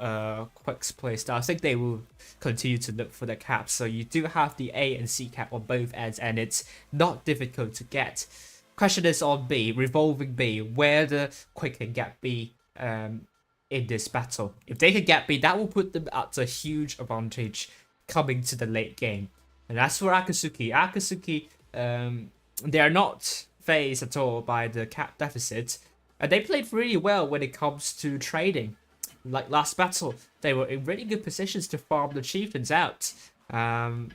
Quick's playstyle. I think they will continue to look for the caps. So you do have the A and C cap on both ends, and it's not difficult to get. Question is on B, revolving B, where the Quick can get B in this battle. If they can get B, that will put them at a huge advantage coming to the late game. And as for Akasuki, they are not phased at all by the cap deficit, and they played really well when it comes to trading. Like last battle, they were in really good positions to farm the chieftains out, and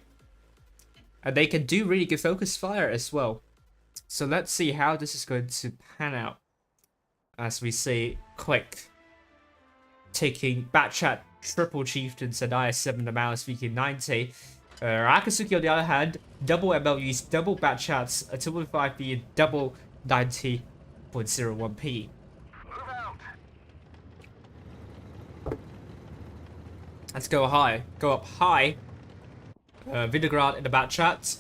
they can do really good focus fire as well. So let's see how this is going to pan out, as we see Quick taking Batchat triple chieftains and IS7 the Mouse VK90. Akasuki on the other hand, double MLUs, double Batchats, a 2.5p and double 90.01p. Let's go high. Go up high. Vinograd in the Batchat,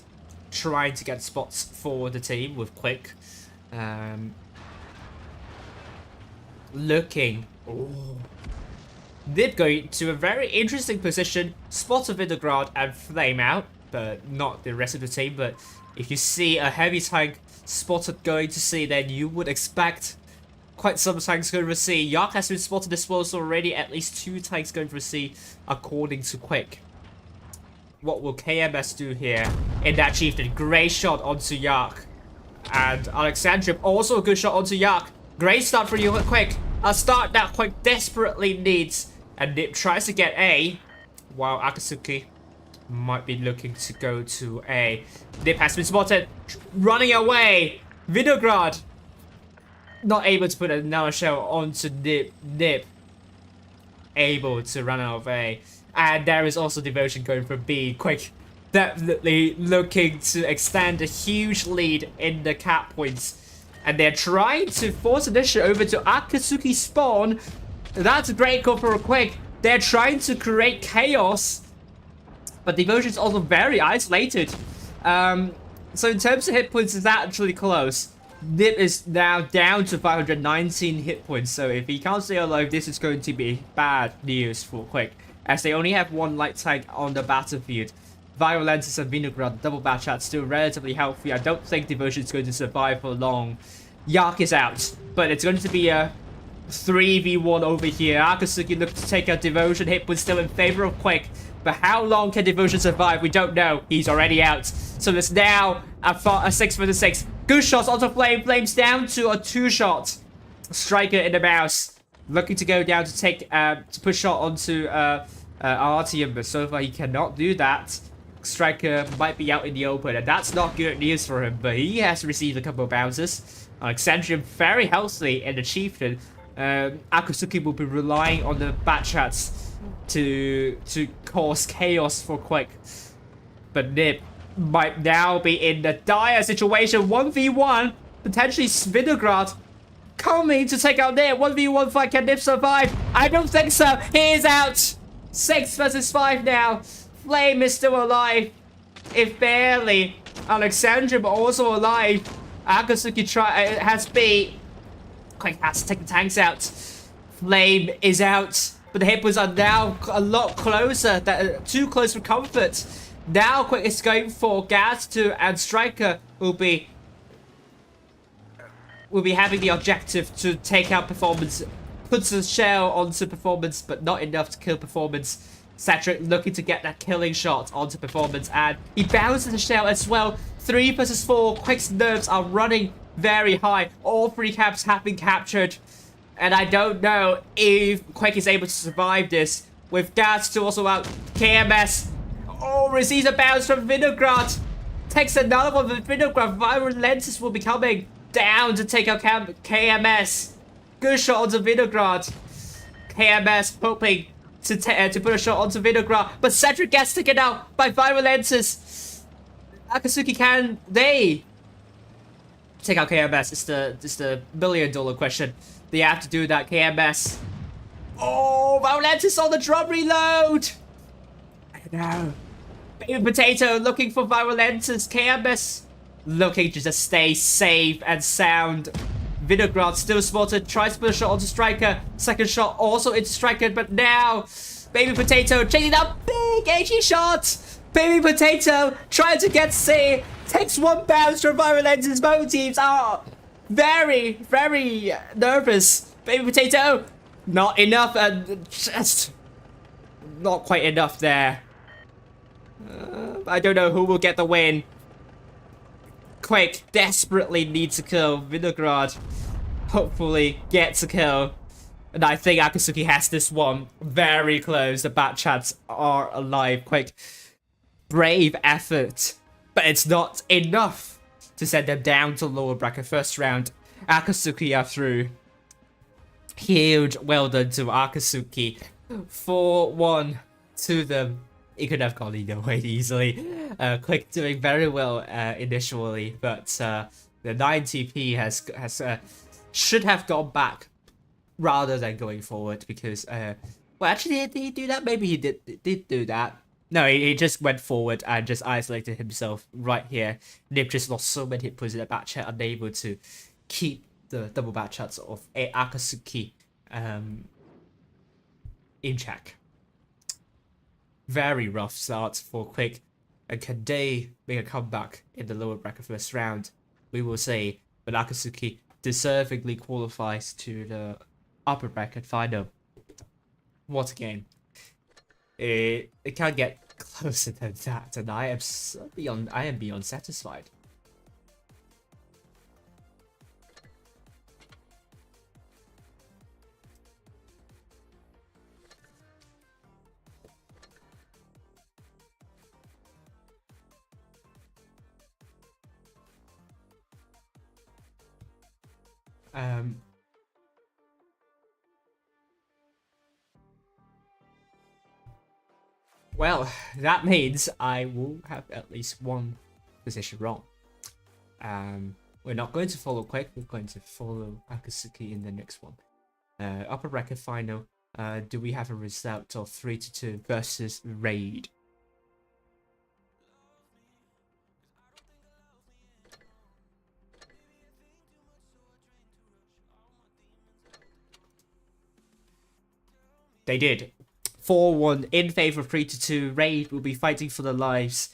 trying to get spots for the team with Quick. Looking. Ooh. Nip going to a very interesting position. Spot of Vinograd and Flame out, but not the rest of the team. But if you see a heavy tank spotted going to C, then you would expect quite some tanks going for C. Yak has been spotted as well, so already at least 2 tanks going for C, according to Quick. What will KMS do here in that chieftain? Great shot onto Yak. And Alexandria also a good shot onto Yak. Great start for you, Quick. A start that Quick desperately needs. And Nip tries to get A, while Akasuki might be looking to go to A. Nip has been spotted, running away. Vinograd not able to put another shell onto Nip. Nip able to run out of A. And there is also Devotion going for B. Quick definitely looking to extend a huge lead in the cap points. And they're trying to force initiative over to Akasuki spawn. That's a great call for a Quick. They're trying to create chaos. But Devotion's also very isolated. So in terms of hit points, it's actually close. Nip is now down to 519 hit points. So if he can't stay alive, this is going to be bad news for Quick, as they only have 1 light tank on the battlefield. Violentis and Vinograd, double Batchat, still relatively healthy. I don't think Devotion is going to survive for long. Yak is out, but it's going to be a 3v1 over here. Akasuki looks to take out Devotion. Hit was still in favor of Quick. But how long can Devotion survive? We don't know. He's already out. So there's now a 6 versus 6. Good shots onto Flame. Flame's down to a 2-shot. Striker in the mouse. Looking to go down to take to push shot onto Artyom, but so far he cannot do that. Striker might be out in the open, and that's not good news for him, but he has received a couple of bounces. Alexandrium very healthy in the Chieftain. Akasuki will be relying on the Batchats to cause chaos for Quick. But Nip might now be in the dire situation. 1v1, potentially Svinograd coming to take out Nip. 1v1 fight, can Nip survive? I don't think so. He is out. 6 versus 5 now. Flame is still alive, if barely. Alexandrium also alive. Akasuki has beat. Quick has to take the tanks out. Flame is out, but the Hippos are now a lot closer. Too close for comfort. Now Quick is going for Gas 2, and Striker will be having the objective to take out Performance. Puts a shell onto Performance, but not enough to kill Performance. Cedric looking to get that killing shot onto Performance, and he bounces the shell as well. 3 versus 4. Quick's nerves are running very high. All 3 caps have been captured, and I don't know if Quick is able to survive this. With Gas 2 also out, KMS receives a bounce from Vinograd. Takes another one from Vinograd. Viral Lenses will be coming down to take out KMS. Good shot onto Vinograd. KMS hoping to put a shot onto Vinograd, but Cedric gets taken out by Viral Lenses. Akasuki, can they take out KMS? It's the $1 million question. They have to do that. KMS. Oh, Viral Lenses on the drum reload. I know. Baby Potato looking for Viral Lenses. KMS looking to just stay safe and sound. Vinograd still spotted, tries to put a shot onto Striker. Second shot also into Striker, but now Baby Potato chasing down big HE shot. Baby Potato trying to get C. Takes 1 bounce from Viral Lenses. Both teams are very, very nervous. Baby Potato, not enough, and just not quite enough there. I don't know who will get the win. Quick desperately needs to kill Vinograd. Hopefully gets a kill. And I think Akasuki has this one very close. The Batchats are alive. Quick. Brave effort. But it's not enough to send them down to lower bracket first round. Akasuki are through. Huge well done to Akasuki. 4-1 to them. It could have gone either way easily. Quick doing very well initially, but the 9TP has should have gone back rather than going forward, because well, actually did he do that? Maybe he did do that. No, he just went forward and just isolated himself right here. Nip just lost so many hit points in the back chat, unable to keep the double back chats of Akasuki in check. Very rough start for Quick, and can they make a comeback in the lower bracket first round? We will see, but Akasuki deservingly qualifies to the upper bracket final. What a game. It can't get closer than that, and I am beyond satisfied. Well, that means I will have at least one position wrong. We're not going to follow Quick, we're going to follow Akasuki in the next one. Upper bracket final, do we have a result of 3-2 versus Raid? They did. 4-1 in favor of 3-2. Raid will be fighting for their lives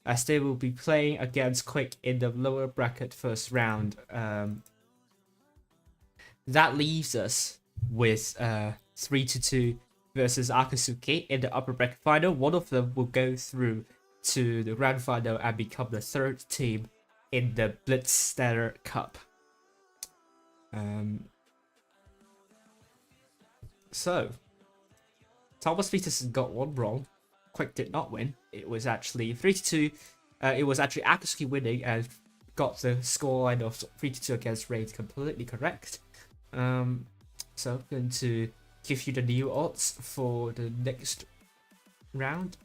as they will be playing against Quick in the lower bracket first round. That leaves us with 3-2 versus Akasuki in the upper bracket final. One of them will go through to the grand final and become the third team in the Blitz Stellar Cup. So Thomas Peterson got one wrong. Quick did not win. It was actually 3-2. It was actually Akasuki winning and got the scoreline of 3-2 against Raid completely correct. So I'm going to give you the new odds for the next round.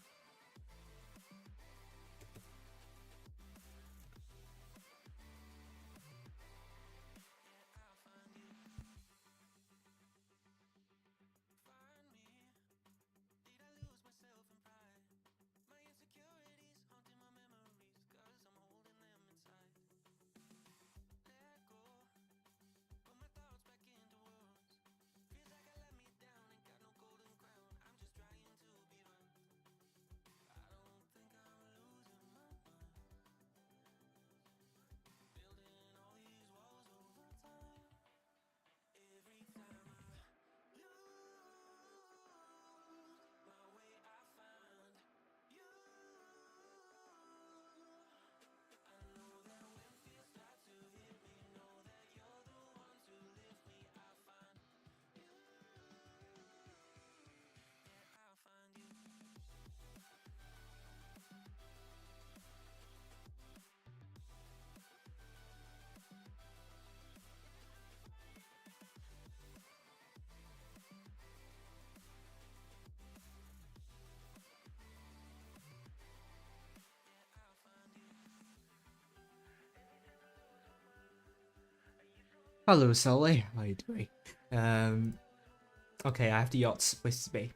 Hello, Sully. How are you doing? Okay, I have the odds with me.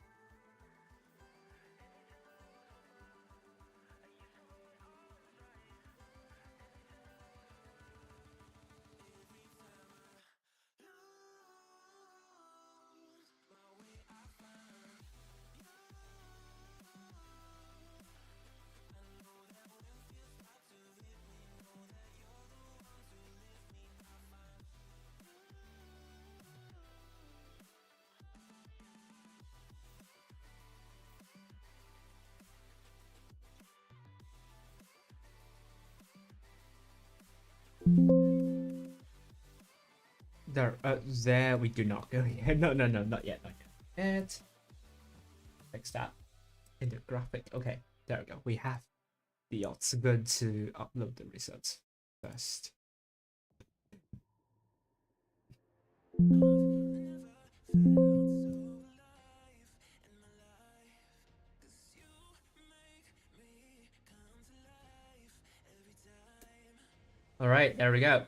There we do not go here. No, not yet, not yet. Fix that in the graphic. Okay, there we go. We have the odds. I'm going to upload the results first. Alright, there we go.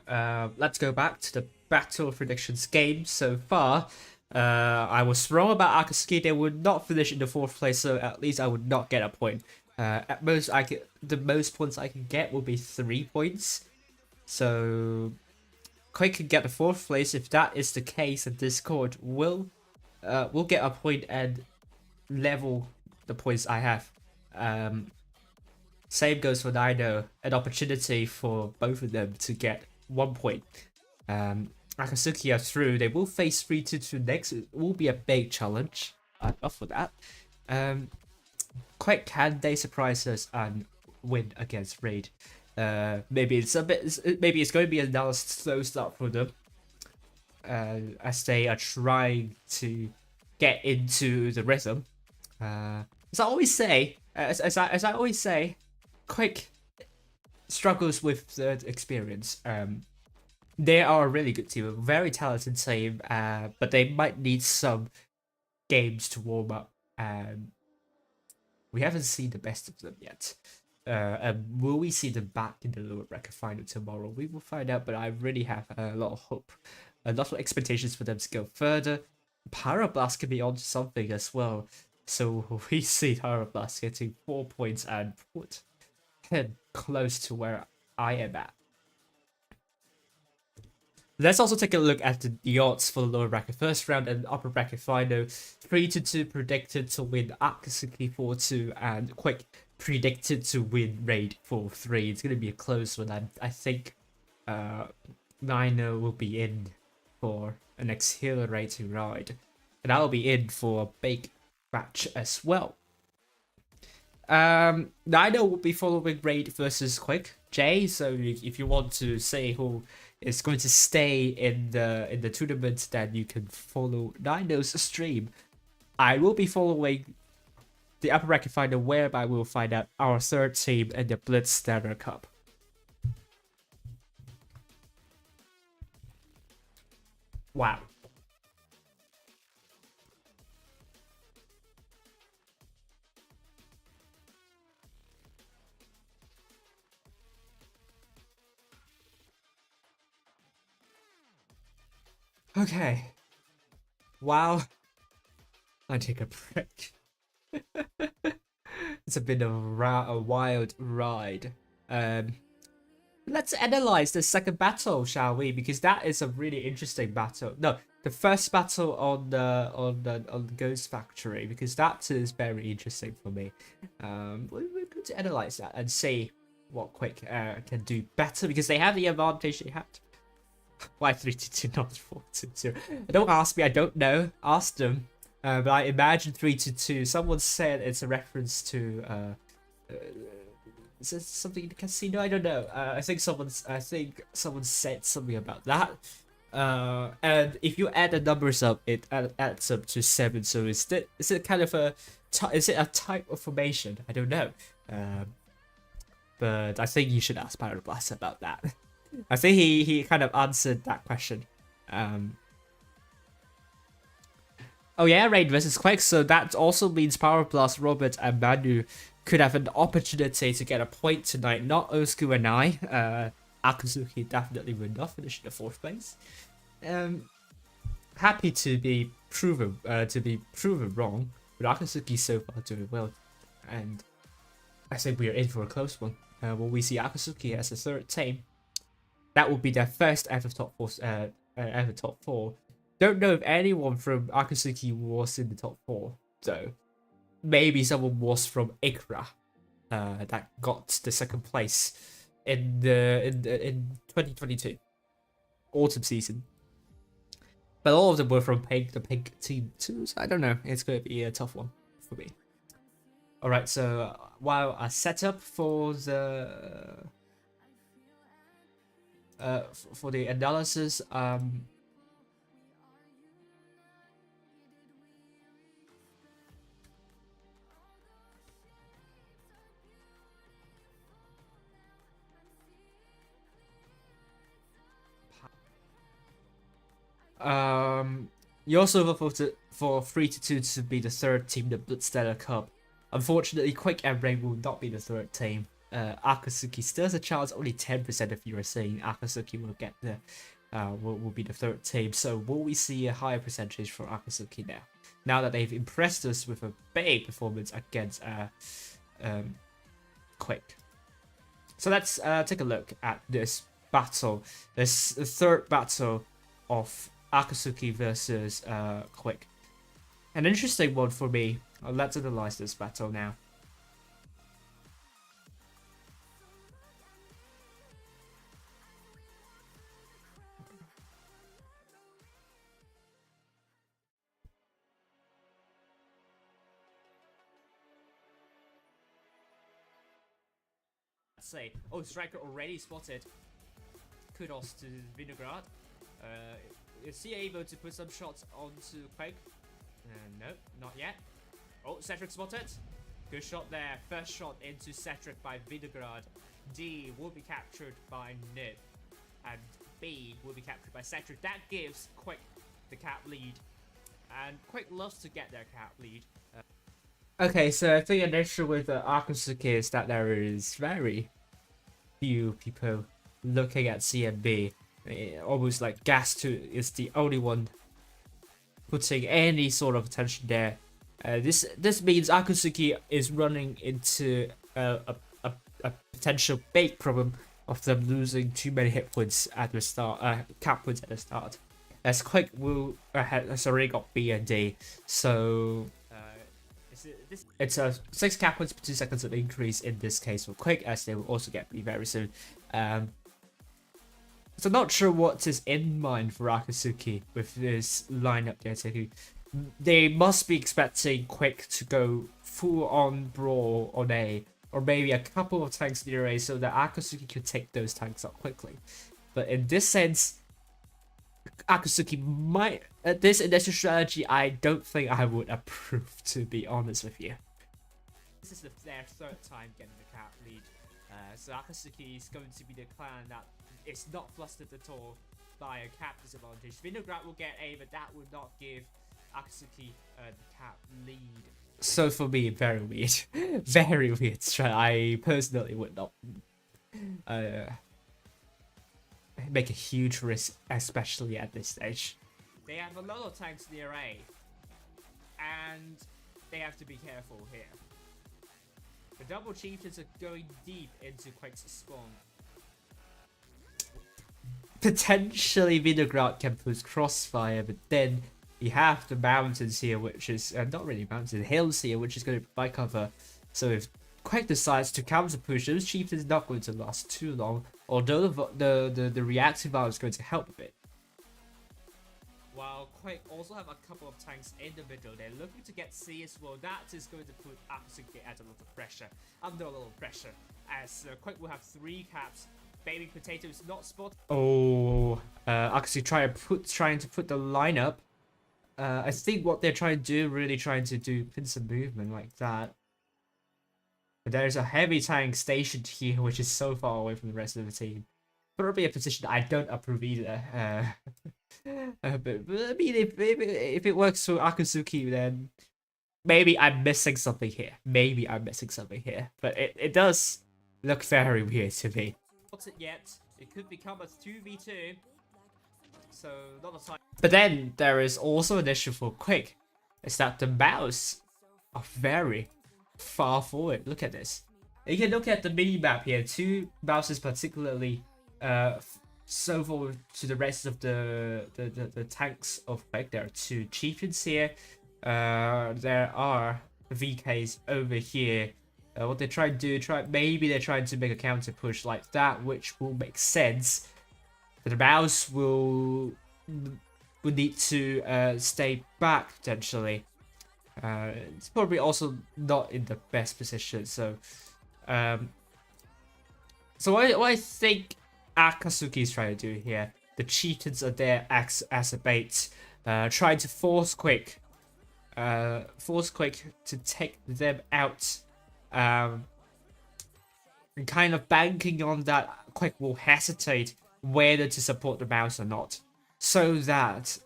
Let's go back to the Battle predictions game. So far, I was wrong about Akasuki. They would not finish in the 4th place, so at least I would not get a point. At most, the most points I can get will be 3 points. So Quake can get the 4th place. If that is the case, then Discord will get a point and level the points I have. Same goes for Nino, an opportunity for both of them to get 1 point. Akasuki are through. They will face 3-2 next. It will be a big challenge. I'm up for that. Quite can they surprise us and win against Raid? Maybe it's going to be another slow start for them, as they are trying to get into the rhythm. As I always say, Quake struggles with the experience. They are a really good team, a very talented team, but they might need some games to warm up. We haven't seen the best of them yet. And will we see them back in the lower bracket final tomorrow? We will find out, but I really have a lot of hope, a lot of expectations for them to go further. Pyroblast can be on something as well. So we see Pyroblast getting 4 points and put him close to where I am at. Let's also take a look at the odds for the lower bracket first round and upper bracket final. 3-2 predicted to win Akasuki 4-2 and Quake predicted to win Raid 4-3. It's going to be a close one. I think Nino will be in for an exhilarating ride. And I'll be in for a big match as well. Nino will be following Raid versus Quick J. So if you want to say who is going to stay in the tournament, then you can follow Nino's stream. I will be following the upper bracket final, whereby we will find out our third team in the Blitz Stellar Cup. Wow. Okay. Wow. I take a break. It's a bit of a wild ride. Let's analyze the second battle, shall we? Because that is a really interesting battle. No, the first battle on the Ghost Factory, because that is very interesting for me. We're going to analyze that and see what Quick can do better, because they have the advantage they had. Why 3-2 not 4-2? Don't ask me, I don't know. Ask them. But I imagine 3-2. Someone said it's a reference to is it something in the casino? I don't know. I think someone said something about that. And if you add the numbers up, it adds up to 7. So is it kind of is it a type of formation? I don't know. But I think you should ask Pyroblast about that. I think he kind of answered that question. Oh yeah, Raid versus Quake, so that also means Pyroblast, Robert, and Manu could have an opportunity to get a point tonight. Not Osku and I. Akasuki definitely will not finish in the 4th place. Happy to be proven wrong, but Akasuki so far doing well, and I think we are in for a close one. When we see Akasuki as a 3rd team, that will be their first ever top 4. Don't know if anyone from Akasuki was in the top 4, though. Maybe someone was from Ikra that got the 2nd place in 2022 autumn season. But all of them were from the pink team too, so I don't know. It's going to be a tough one for me. All right, so while I set up for the analysis, you also voted for 3-2 to be the 3rd team in the Blitz Stellar Cup. Unfortunately, Quick and Rain will not be the 3rd team. Akasuki still has a chance. Only 10% of you are saying Akasuki will get will be the 3rd team. So will we see a higher percentage for Akasuki now? Now that they've impressed us with a big performance against Quick. So let's take a look at this battle. This 3rd battle of Akasuki versus Quick. An interesting one for me. Let's analyze this battle now. Let's say, oh, striker already spotted. Kudos to Vinograd. Is he able to put some shots onto Quake? No, not yet. Oh, Cedric spotted. Good shot there. First shot into Cedric by Vinograd. D will be captured by Nib. And B will be captured by Cedric. That gives Quick the cap lead. And Quick loves to get their cap lead. Okay, so I think an issue with Akasuki is that there is very few people looking at CMB. Almost like Gas2 is the only one putting any sort of attention there. This means Akasuki is running into a potential big problem of them losing too many hit points at the start, cap points at the start. As Quick has already got B and D, so it's a 6 cap points per 2 seconds of increase in this case for Quick, as they will also get B very soon. So not sure what is in mind for Akasuki with this lineup there. They must be expecting Quick to go full on brawl on A, or maybe a couple of tanks near A, so that Akasuki could take those tanks out quickly. But in this sense, Akasuki might, this initial strategy, I don't think I would approve, to be honest with you. This is their third time getting the cap lead, so Akasuki is going to be the clan that is not flustered at all by a cap disadvantage. Vinograd will get A, but that would not give Akasuki the cap lead. So for me, very weird. Very weird strat. I personally would not make a huge risk, especially at this stage. They have a lot of tanks near A, and they have to be careful here. The double chieftains are going deep into Quake's spawn. Potentially Vinograd can push crossfire, but then you have the mountains here, which is not really mountains, hills here, which is going to provide cover. So if Quake decides to counter push, those chieftains are not going to last too long, although the reactive valve is going to help a bit. While Quake also have a couple of tanks in the middle, they're looking to get C as well. That is going to put Akasuki at a lot of pressure, under a lot of pressure, as Quake will have 3 caps. Baby Potato is not spotted. Oh, Akasuki trying to put the lineup. I think what they're trying to do, really trying to do pincer movement like that. But there's a heavy tank stationed here, which is so far away from the rest of the team. Probably a position I don't approve either. But I mean, if it works for Akasuki, then maybe I'm missing something here. Maybe I'm missing something here. But it does look very weird to me. Not it yet. It could become a 2v2. So not a time. But then there is also an issue for Quick. Is that the mouse are very far forward. Look at this. You can look at the mini map here. 2 mouses particularly so forward to the rest of the tanks of Quick. There are 2 chieftains here. There are VKs over here. What they try to do, maybe they're trying to make a counter push like that, which will make sense. But the mouse will need to stay back potentially. It's probably also not in the best position. So, what I think Akasuki is trying to do here, the chieftains are there as a bait, trying to force Quick to take them out. And kind of banking on that Quick will hesitate whether to support the mouse or not, so that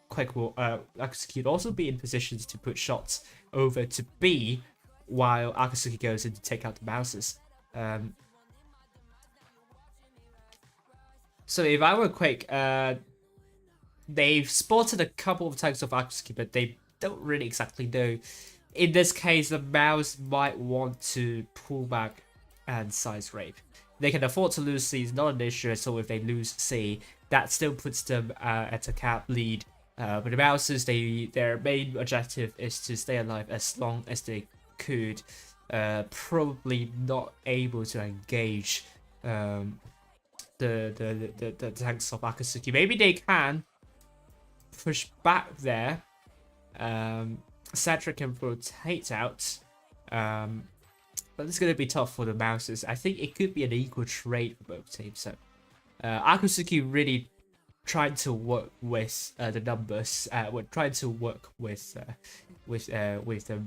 Quick will Akasuki will also be in positions to put shots over to B while Akasuki goes in to take out the mouses. So if I were Quick, they've spotted a couple of tanks of Akasuki, but they don't really exactly know. In this case, the mouse might want to pull back and size rape. They can afford to lose C, it's not an issue, so if they lose C, that still puts them at a cap lead. But the mouses, their main objective is to stay alive as long as they could. Probably not able to engage the tanks of Akasuki. Maybe they can push back there. Cedric can rotate out, but it's going to be tough for the mouses. I think it could be an equal trade for both teams. So Akasuki really tried to work with the numbers, trying to work with the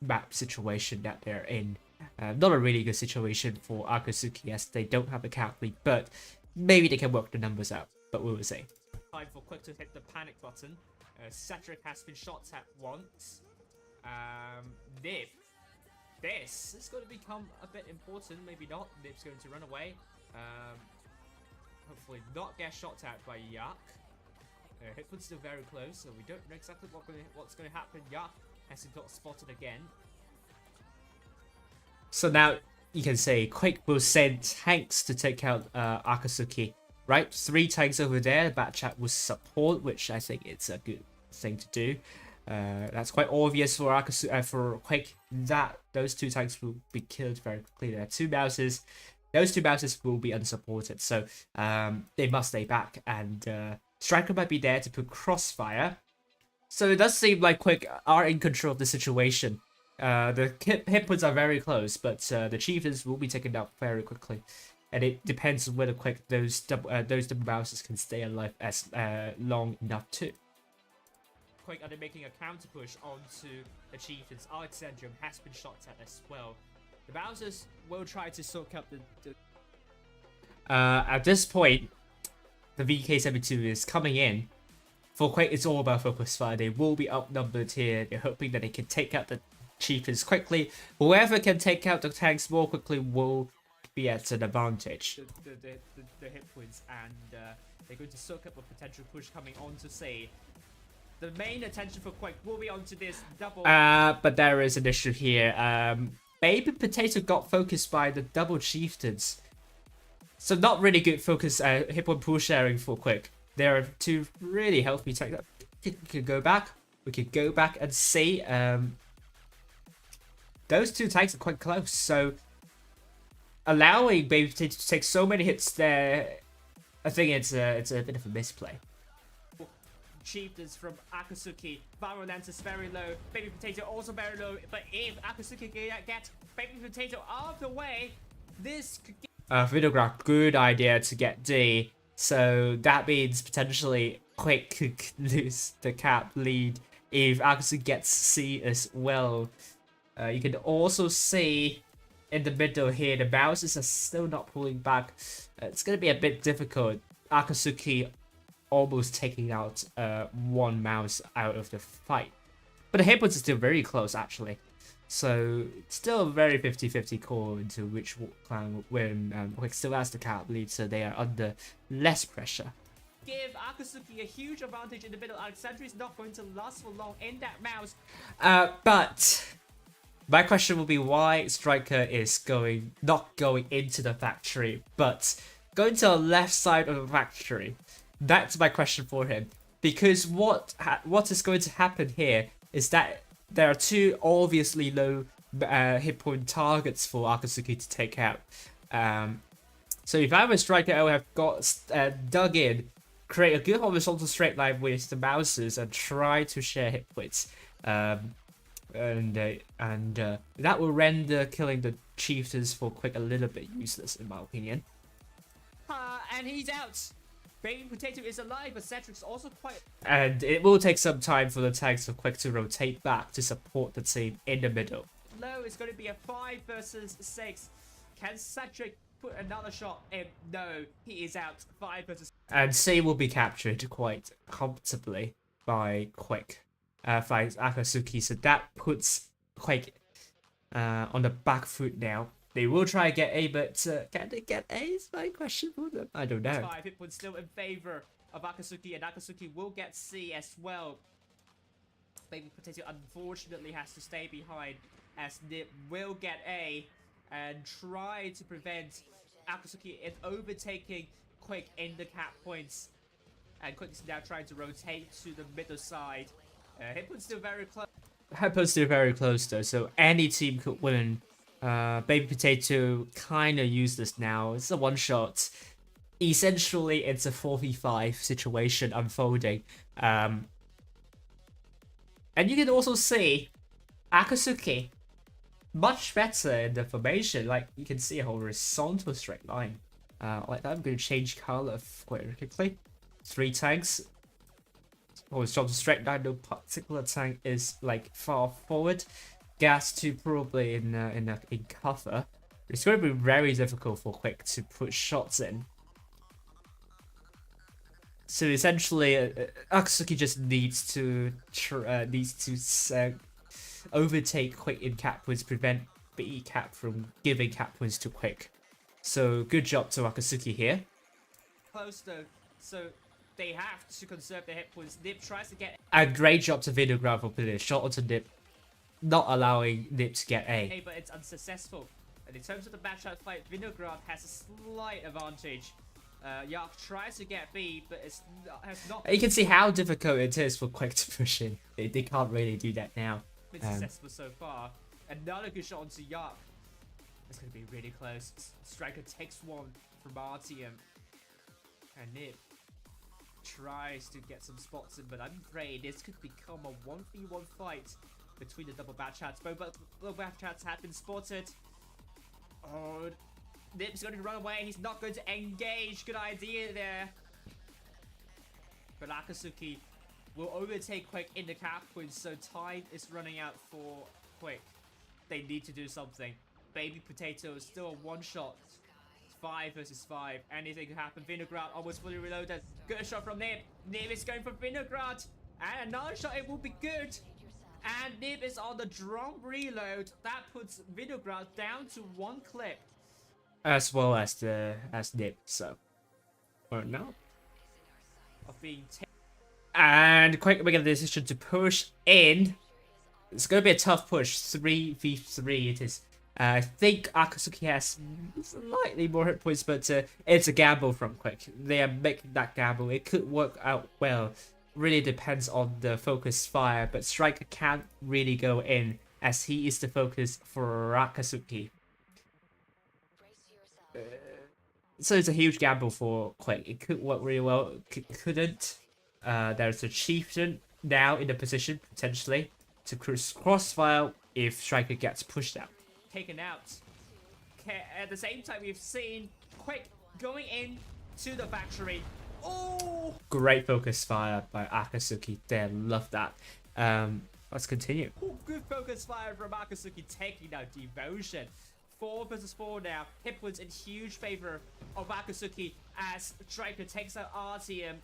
map situation that they're in. Not a really good situation for Akasuki as they don't have a cap lead, but maybe they can work the numbers out. But we will see. Time for Quick to hit the panic button. Cedric has been shot at once. Nib. This is going to become a bit important. Maybe not. Nib's going to run away. Hopefully not get shot at by Yak. Hitman's still very close, so we don't know exactly what's going to happen. Yak hasn't got spotted again. So now you can say Quick will send tanks to take out Akasuki. Right, 3 tanks over there. Bat chat will support, which I think it's a good thing to do. That's quite obvious for for Quick that those 2 tanks will be killed very quickly. There are 2 mouses. those two Mouses will be unsupported, so they must stay back, and Striker might be there to put Crossfire. So it does seem like Quick are in control of the situation. The hit points are very close, but the Chieftains will be taken out very quickly. And it depends on whether Quick those double Mouses can stay alive as long enough too. Quick are they making a counter push onto the Chieftains. Alexandrium has been shot at as well. The Mouses will try to soak up the at this point, the VK72 is coming in. For Quick, it's all about focus fire. They will be outnumbered here. They're hoping that they can take out the Chieftains quickly. Whoever can take out the tanks more quickly will be at an advantage. The hit points, and they're going to soak up a potential push coming on to say. The main attention for Quick will be onto this double. But there is an issue here. Baby Potato got focused by the double Chieftains. So not really good focus hit point pool sharing for Quick. There are two really healthy tanks. We could go back. We could go back and see. Those two tanks are quite close. So allowing Baby Potato to take so many hits there, I think it's a bit of a misplay. Chieftains from Akasuki. Viral Lance is very low. Baby Potato also very low. But if Akasuki can get Baby Potato out of the way, this could get... Vinograd, good idea to get D. So that means potentially Quick could lose the cap lead if Akasuki gets C as well. You can also see in the middle here, the Mouses are still not pulling back. It's going to be a bit difficult. Akasuki almost taking out one Mouse out of the fight. But the hit points are still very close, actually. So, it's still a very 50-50 call into which clan will win. Quick still has the cap lead, so they are under less pressure. Give Akasuki a huge advantage in the middle. Alexandria is not going to last for long in that Mouse. But my question will be why Striker is not going into the factory, but going to the left side of the factory. That's my question for him, because what is going to happen here is that there are two obviously low hit point targets for Akasuki to take out. So if I'm a Striker, I would have got dug in, create a good horizontal straight line with the Mouses and try to share hit points. And that will render killing the Chieftains for Quick a little bit useless, in my opinion. And he's out. Baby Potato is alive, but Cedric's also quite... And it will take some time for the tanks of Quick to rotate back to support the team in the middle. Low is going to be a 5 versus 6. Can Cedric put another shot in? No, he is out. 5 versus... And C will be captured quite comfortably by Quick. By Akasuki, so that puts Quick on the back foot now. They will try to get A, but can they get A is my question for them. I don't know. 5 hit points still in favor of Akasuki, and Akasuki will get C as well. Baby Potato unfortunately has to stay behind, as Nip will get A and try to prevent Akasuki in overtaking Quick in the cap points. And Quick is now trying to rotate to the middle side. Hit points still very close. Hit points still very close though, so any team could win. Baby Potato kind of useless now. It's a one shot. Essentially, it's a 4v5 situation unfolding. And you can also see Akasuki much better in the formation. Like you can see a horizontal straight line. Like that. I'm going to change color quite quickly. 3 tanks. Horizontal straight line. No particular tank is like far forward. Gas 2 probably in cover. It's going to be very difficult for Quick to put shots in. So essentially, Akasuki just needs to overtake Quick in cap points, prevent B cap from giving cap points to Quick. So good job to Akasuki here. Close though, so they have to conserve their hit points. Nip tries to get a great job to Vinograd for putting a shot onto Nip, not allowing Nip to get A. But it's unsuccessful. And in terms of the matchup fight, Vinograd has a slight advantage. Yark tries to get B, but has not. You can see how difficult it is for Quick to push in. They can't really do that now. Been successful so far. Another good shot onto Yark. It's gonna be really close. Striker takes one from RTM. And Nip tries to get some spots in, but I'm afraid this could become a 1v1 fight between the double back chats. Both back chats have been spotted. Oh, Nip's going to run away. He's not going to engage. Good idea there. But Akasuki will overtake Quick in the cap point, so time is running out for Quick. They need to do something. Baby Potato is still a one-shot. 5 versus 5. Anything can happen. Vinograd almost fully reloaded. Good shot from Nib. Nib is going for Vinograd. And another shot. It will be good. And Nib is on the drum reload. That puts Vinograd down to 1 clip. As well as Nib. So, or no. Of being and Quick making the decision to push in. It's going to be a tough push. 3v3 it is. I think Akasuki has slightly more hit points, but it's a gamble from Quick. They are making that gamble. It could work out well. Really depends on the focus fire, but Striker can't really go in as he is the focus for Akasuki. So it's a huge gamble for Quick. It could work really well. Couldn't. There's a Chieftain now in the position, potentially, to crossfire if Striker gets pushed out. Taken out. Okay, at the same time, we've seen Quick going in to the factory. Oh! Great focus fire by Akasuki there. Love that. Let's continue. Ooh, good focus fire from Akasuki taking out Devotion. 4 versus 4 now. Hit points in huge favor of Akasuki as Striker takes out RTM,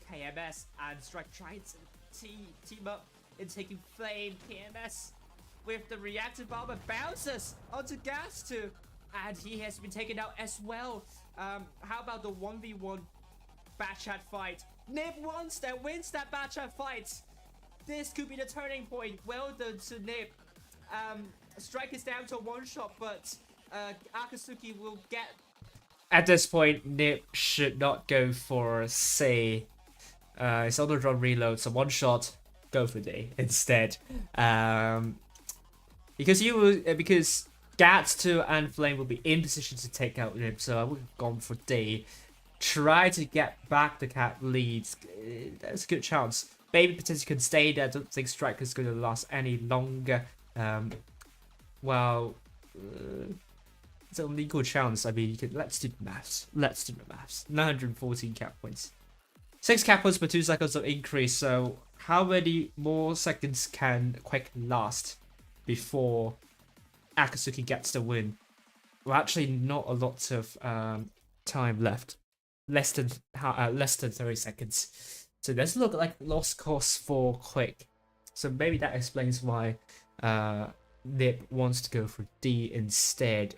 KMS, and Striker tries to team up in taking Flame. KMS with the reactive bomb and bounces onto Gas 2, and he has been taken out as well. How about the 1v1 Batchat fight? Nib wins that Batchat fight. This could be the turning point. Well done to Nib. Strike is down to a 1-shot, but Akasuki will get. At this point, Nib should not go for say. It's on the run reload, so 1-shot. Go for D instead. Because Gats 2 and Flame will be in position to take out Nib, so I would have gone for D. Try to get back the cap leads. There's a good chance. Baby potentially can stay there. I don't think Striker's going to last any longer. Well, it's an equal chance. I mean, let's do the maths. 914 cap points. 6 cap points per 2 seconds of increase. So how many more seconds can Quick last before Akasuki gets the win? Well, actually, not a lot of time left. Less than 30 seconds. So this look like lost cause for Quick. So maybe that explains why Nip wants to go for D instead.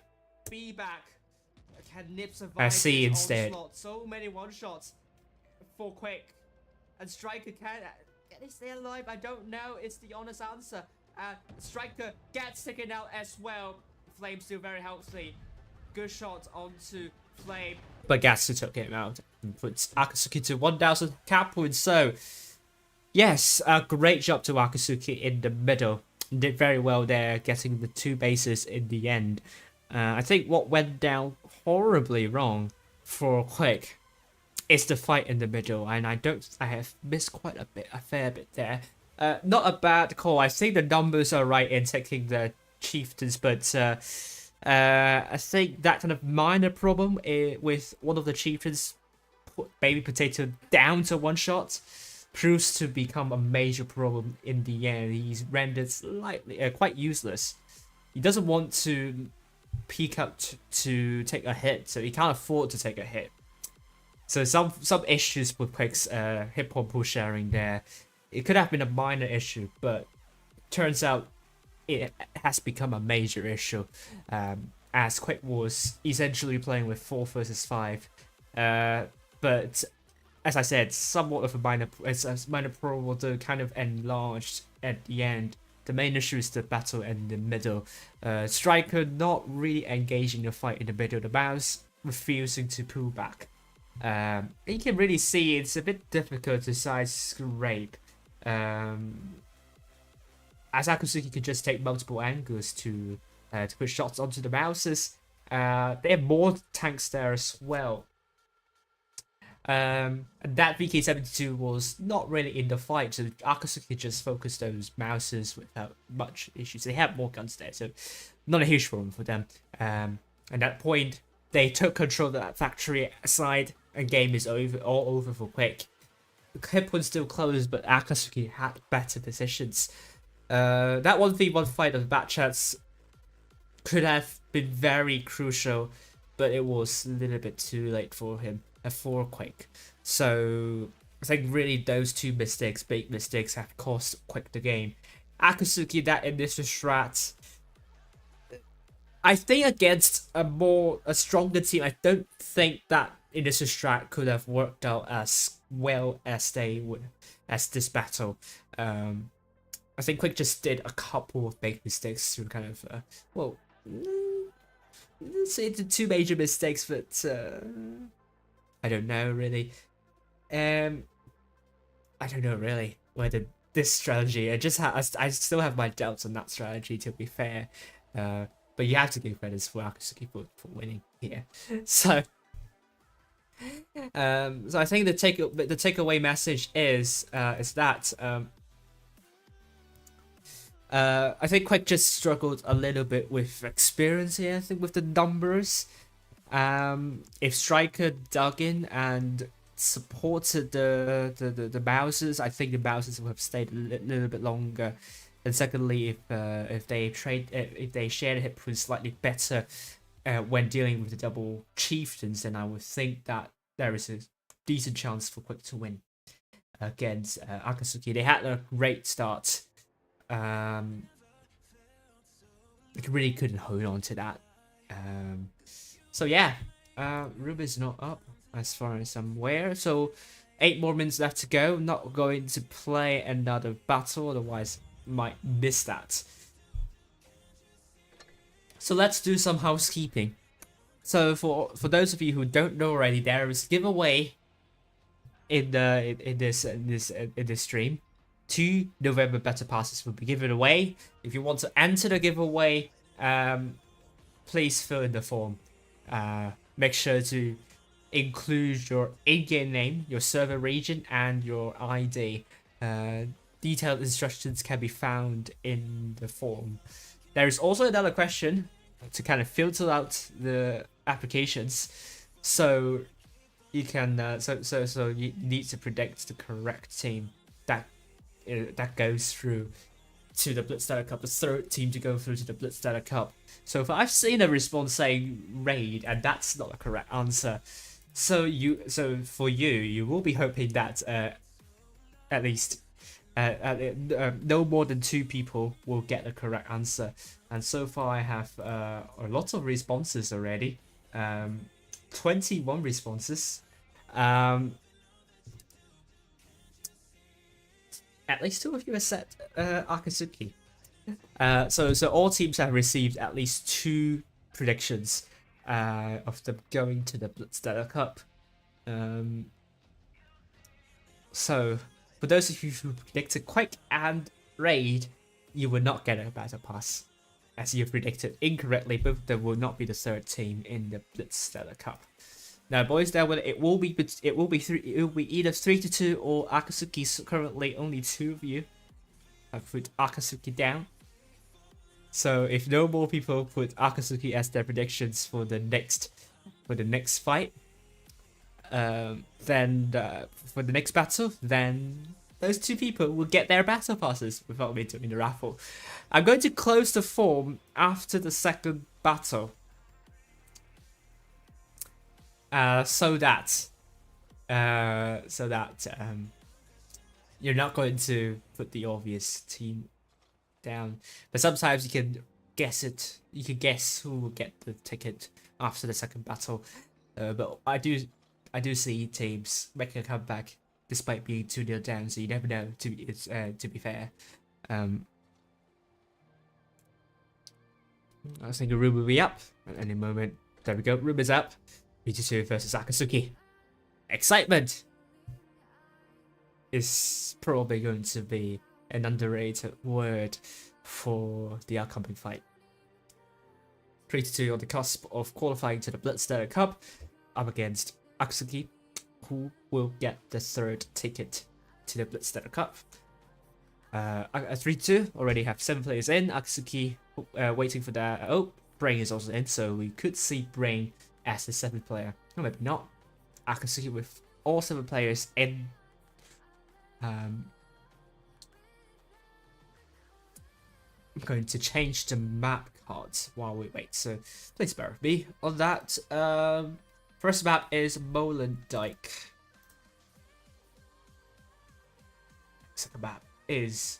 Be back. Can Nip survive? C instead. Onslaught? So many 1-shots for Quick. And Striker can is they alive? I don't know. It's the honest answer. Striker gets taken out as well. Flame still very healthy. Good shot onto Flame. But Gatsu took him out and puts Akasuki to 1,000 cap points. So, yes, a great job to Akasuki in the middle. Did very well there, getting the 2 bases in the end. I think what went down horribly wrong for Quick is the fight in the middle, and I have missed quite a fair bit there. Not a bad call. I think the numbers are right in taking the Chieftains, but I think that kind of minor problem with one of the Chieftains, Baby Potato, down to 1-shot, proves to become a major problem in the end. He's rendered slightly quite useless. He doesn't want to peek up to take a hit, so he can't afford to take a hit. So some issues with Quick's hit point pool sharing there. It could have been a minor issue, but turns out it has become a major issue, as Quick was essentially playing with 4 versus 5. But as I said, somewhat of a minor problem, though kind of enlarged at the end. The main issue is the battle in the middle. Striker not really engaging the fight in the middle. The mouse refusing to pull back. You can really see it's a bit difficult to side scrape. As Akasuki could just take multiple angles to to put shots onto the Mouses. They have more tanks there as well. And that VK72 was not really in the fight, so Akasuki just focused those Mouses without much issues. They have more guns there, so not a huge problem for them. At that point, they took control of that factory side, and game is all over for Quick. The hip was still close, but Akasuki had better positions. That 1v1 fight of the Batchats could have been very crucial, but it was a little bit too late for him, for Quick. So I think really those two mistakes, big mistakes, have cost Quick the game. Akasuki, that initial strat, I think against a stronger team, I don't think that initial strat could have worked out as well as this battle. I think Quick just did a couple of big mistakes to kind of let's say the two major mistakes, but I don't know really. I don't know really whether this strategy. I still have my doubts on that strategy, to be fair. But you have to give credit for Akasuki for winning here. So I think the takeaway message is that I think Quick just struggled a little bit with experience here. I think with the numbers, if Striker dug in and supported the Mouses, I think the Mouses would have stayed a little bit longer. And secondly, if they shared hit points slightly better when dealing with the double chieftains, then I would think that there is a decent chance for Quick to win against Akasuki. They had a great start. They really couldn't hold on to that. So yeah, Ruby is not up as far as I'm aware. So 8 more minutes left to go. Not going to play another battle, otherwise might miss that. So let's do some housekeeping. So for those of you who don't know already, there is a giveaway in this stream. 2 November Battle Passes will be given away. If you want to enter the giveaway, please fill in the form. Make sure to include your in-game name, your server region, and your ID. Detailed instructions can be found in the form. There is also another question to kind of filter out the applications. So you can so you need to predict the correct team that goes through to the Blitz Stellar Cup, the third team to go through to the Blitz Stellar Cup. So if I've seen a response saying raid and that's not a correct answer, so for you will be hoping that at least no more than 2 people will get the correct answer. And so far I have a lot of responses already. 21 responses. At least 2 of you have said Akasuki. So all teams have received at least 2 predictions of them going to the Blitz Stellar Cup. So for those of you who predicted Quake and Raid, you will not get a battle pass, as you predicted incorrectly. Both of them will not be the 3rd team in the Blitz Stellar Cup. Now, boys, it will be either 3-2 or Akasuki's currently only 2 of you have put Akasuki down. So if no more people put Akasuki as their predictions for the next fight, then for the next battle, then those 2 people will get their battle passes without me doing the raffle. I'm going to close the form after the 2nd battle. So that you're not going to put the obvious team down, but sometimes you can guess it. You can guess who will get the ticket after the 2nd battle. But I do see teams making a comeback despite being 2-0 down. So you never know. To be fair, I think a room will be up at any moment. There we go. Room is up. BT2 versus Akasuki. Excitement is probably going to be an underrated word for the upcoming fight. 3-2 on the cusp of qualifying to the Blitz Stellar Cup up against Akasuki, who will get the 3rd ticket to the Blitz Stellar Cup. 3-2 already have 7 players in. Akasuki waiting for that. Oh, Brain is also in, so we could see Brain as the 7th player. No, maybe not. Akasuki with all 7 players in. I'm going to change the map cards while we wait, so please bear with me on that. First map is Molendyke. Second map is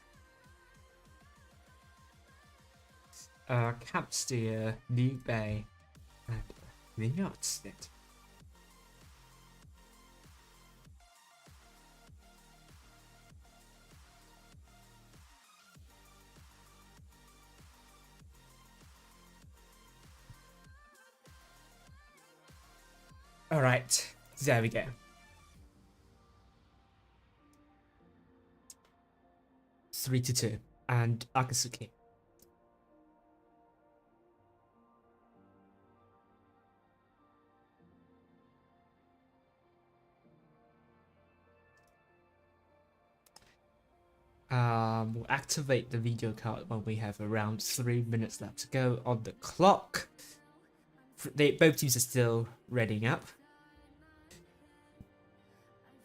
Capsteer, New Bay, and Vineyardsnet. Alright, there we go. Three to 2 and Akasuki. We'll activate the video card when we have around 3 minutes left to go on the clock. Both teams are still readying up.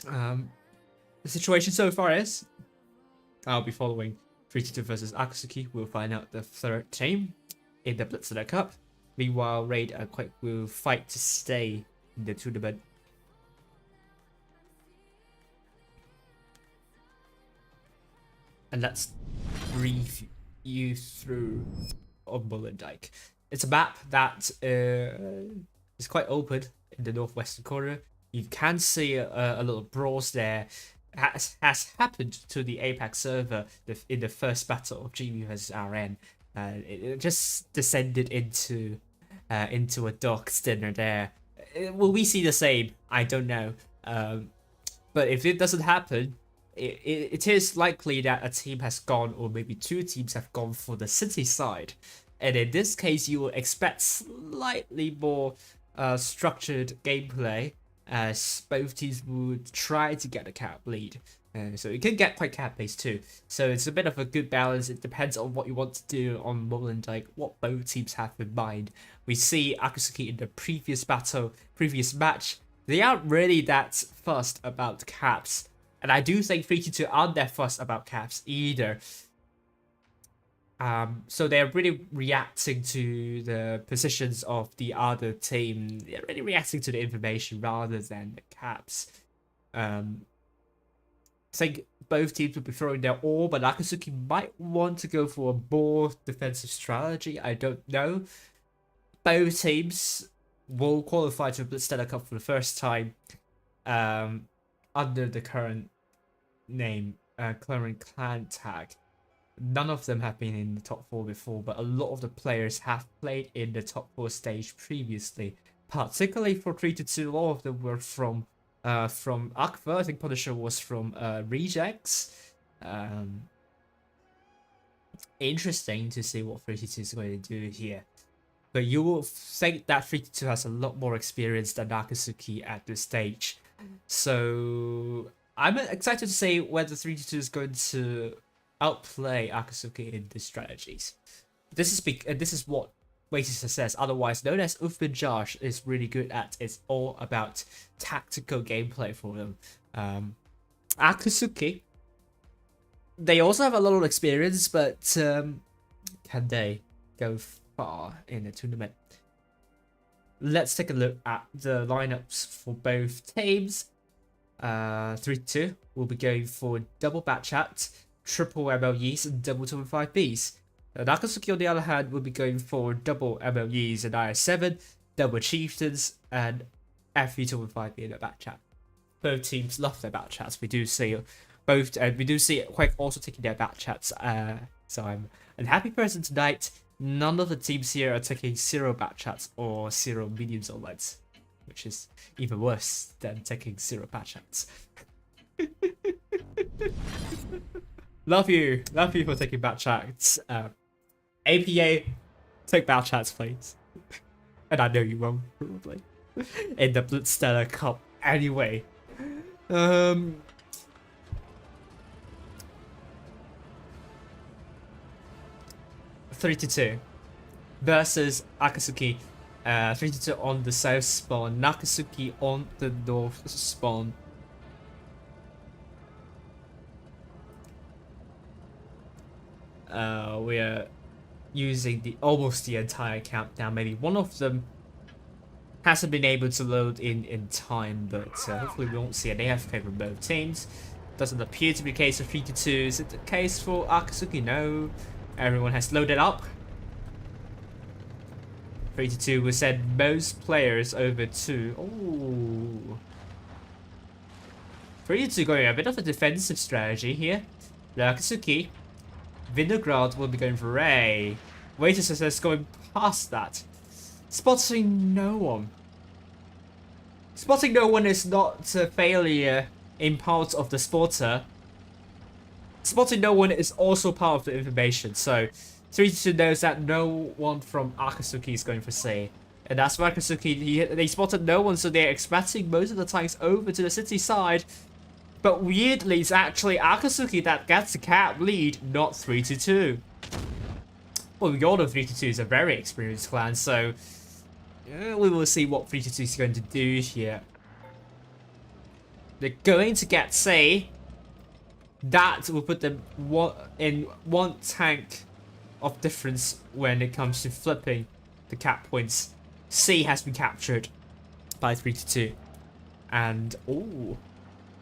The situation so far is I'll be following 3-2 versus Akasuki. We'll find out the 3rd team in the Blitz Stellar Cup. Meanwhile, Raid and Quake will fight to stay in the tournament. And let's brief you through on Molendyke. It's a map that is quite open in the northwestern corner. You can see a little browse there. Has happened to the Apex server in the first battle of GB vs RN. It just descended into a dog dinner there. Will we see the same? I don't know. But if it doesn't happen, it is likely that a team has gone, or maybe 2 teams have gone for the city side. And in this case, you will expect slightly more structured gameplay, as both teams would try to get a cap lead. So it can get quite cap-based too. So it's a bit of a good balance. It depends on what you want to do on Molendyke, what both teams have in mind. We see Akasuki in the previous match. They aren't really that fussed about caps. And I do think 3-2 aren't that fussed about caps either. So they're really reacting to the positions of the other team. They're really reacting to the information rather than the caps. I think both teams will be throwing their all, but Akasuki might want to go for a more defensive strategy. I don't know. Both teams will qualify to the Blitz Stellar Cup for the first time under the current name, current clan tag. None of them have been in the top 4 before, but a lot of the players have played in the top 4 stage previously. Particularly for 3-2, a lot of them were from ARWV. I think Punisher was from Rejects. Interesting to see what 3-2 is going to do here. But you will think that 3-2 has a lot more experience than Akasuki at this stage. So I'm excited to see whether 3-2 is going to outplay Akasuki in the strategies. This is what Waiting Success, otherwise known as UB1R+, is really good at. It's all about tactical gameplay for them. Akasuki, they also have a lot of experience, but can they go far in the tournament? Let's take a look at the lineups for both teams. 3-2 will be going for double Batchat, triple MLEs, and double 215Bs. And Akasuki, on the other hand, will be going for double MLEs and IS7, double Chieftains, and FV215B in a Batchat. Both teams love their Batchats. We do see both, and we do see Quake also taking their Batchats. So I'm a happy person tonight. None of the teams here are taking 0 Batchats or 0 mediums or lights, which is even worse than taking 0 Batchats. Love you for taking Batchats. APA, take Batchats, please. And I know you won't, probably. In the Blitz Stellar Cup anyway. 3-2 versus Akasuki. 3-2 on the south spawn, Akasuki on the north spawn. We are using almost the entire count now. Maybe one of them hasn't been able to load in time, but hopefully we won't see an AFK from both teams. Doesn't appear to be the case for 3-2. Is it the case for Akasuki? No. Everyone has loaded up. 3-2 will send most players over to... Oh. 3-2 going a bit of a defensive strategy here. Akasuki. Vinograd will be going for A. Waiters is going past that. Spotting no one. Spotting no one is not a failure in part of the spotter. Spotting no one is also part of the information. So 3-2 knows that no one from Akasuki is going for C. And that's why Akasuki, they spotted no one, so they're expecting most of the tanks over to the city side. But weirdly, it's actually Akasuki that gets the cap lead, not 3-2. Well, we all know 3-2 is a very experienced clan, so we will see what 3-2 is going to do here. They're going to get C. That will put them in one tank of difference when it comes to flipping the cap points. C has been captured by 3-2. And, ooh.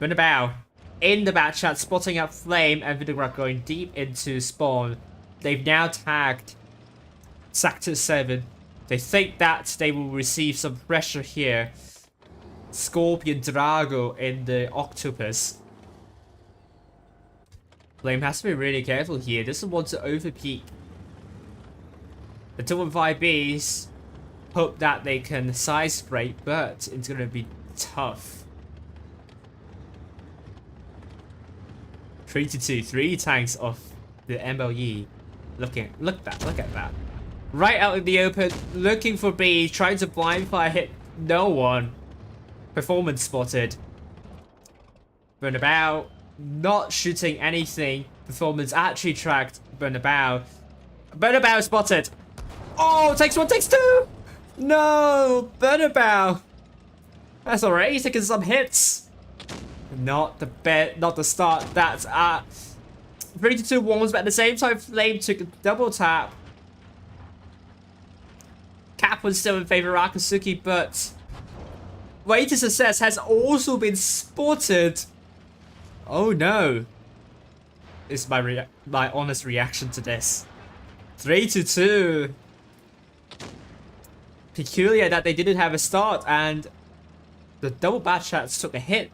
Runabout in the back chat, spotting up Flame and Vinograd going deep into spawn. They've now tagged Sector 7. They think that they will receive some pressure here. Scorpion Drago in the Octopus. Flame has to be really careful here. Doesn't want to overpeak. The 215Bs hope that they can side spray, but it's going to be tough. 3-2, 3 tanks of the MLE. Look at that. Right out in the open, looking for B, trying to blind fire, hit no one. Performance spotted. Burnabout not shooting anything. Performance actually tracked Burnabout. Burnabout spotted. Oh, takes 1, takes 2. No, Burnabout. That's alright. He's taking some hits. Not the start. That's 3-2 warms, but at the same time, Flame took a double tap. Cap was still in favor of Akasuki, but Way to Success has also been spotted. Oh no! Is my honest reaction to this. 3-2. Peculiar that they didn't have a start, and the double batch shots took a hit.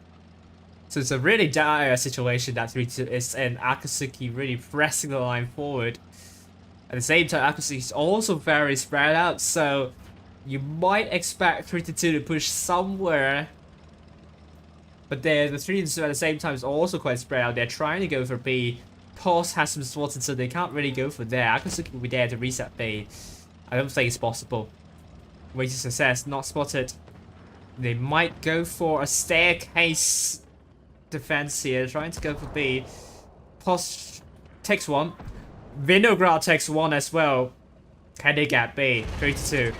So it's a really dire situation that 3-2 is, and Akasuki really pressing the line forward. At the same time, Akasuki is also very spread out, so you might expect 3-2 to push somewhere. But the 3-2 at the same time is also quite spread out. They're trying to go for B. Pulse has some spotted, so they can't really go for there. Akasuki will be there to reset B. I don't think it's possible. Way to Success, not spotted. They might go for a staircase defense here, trying to go for B. Pulse takes 1. Vinograd takes 1 as well. Can they get B? 3-2.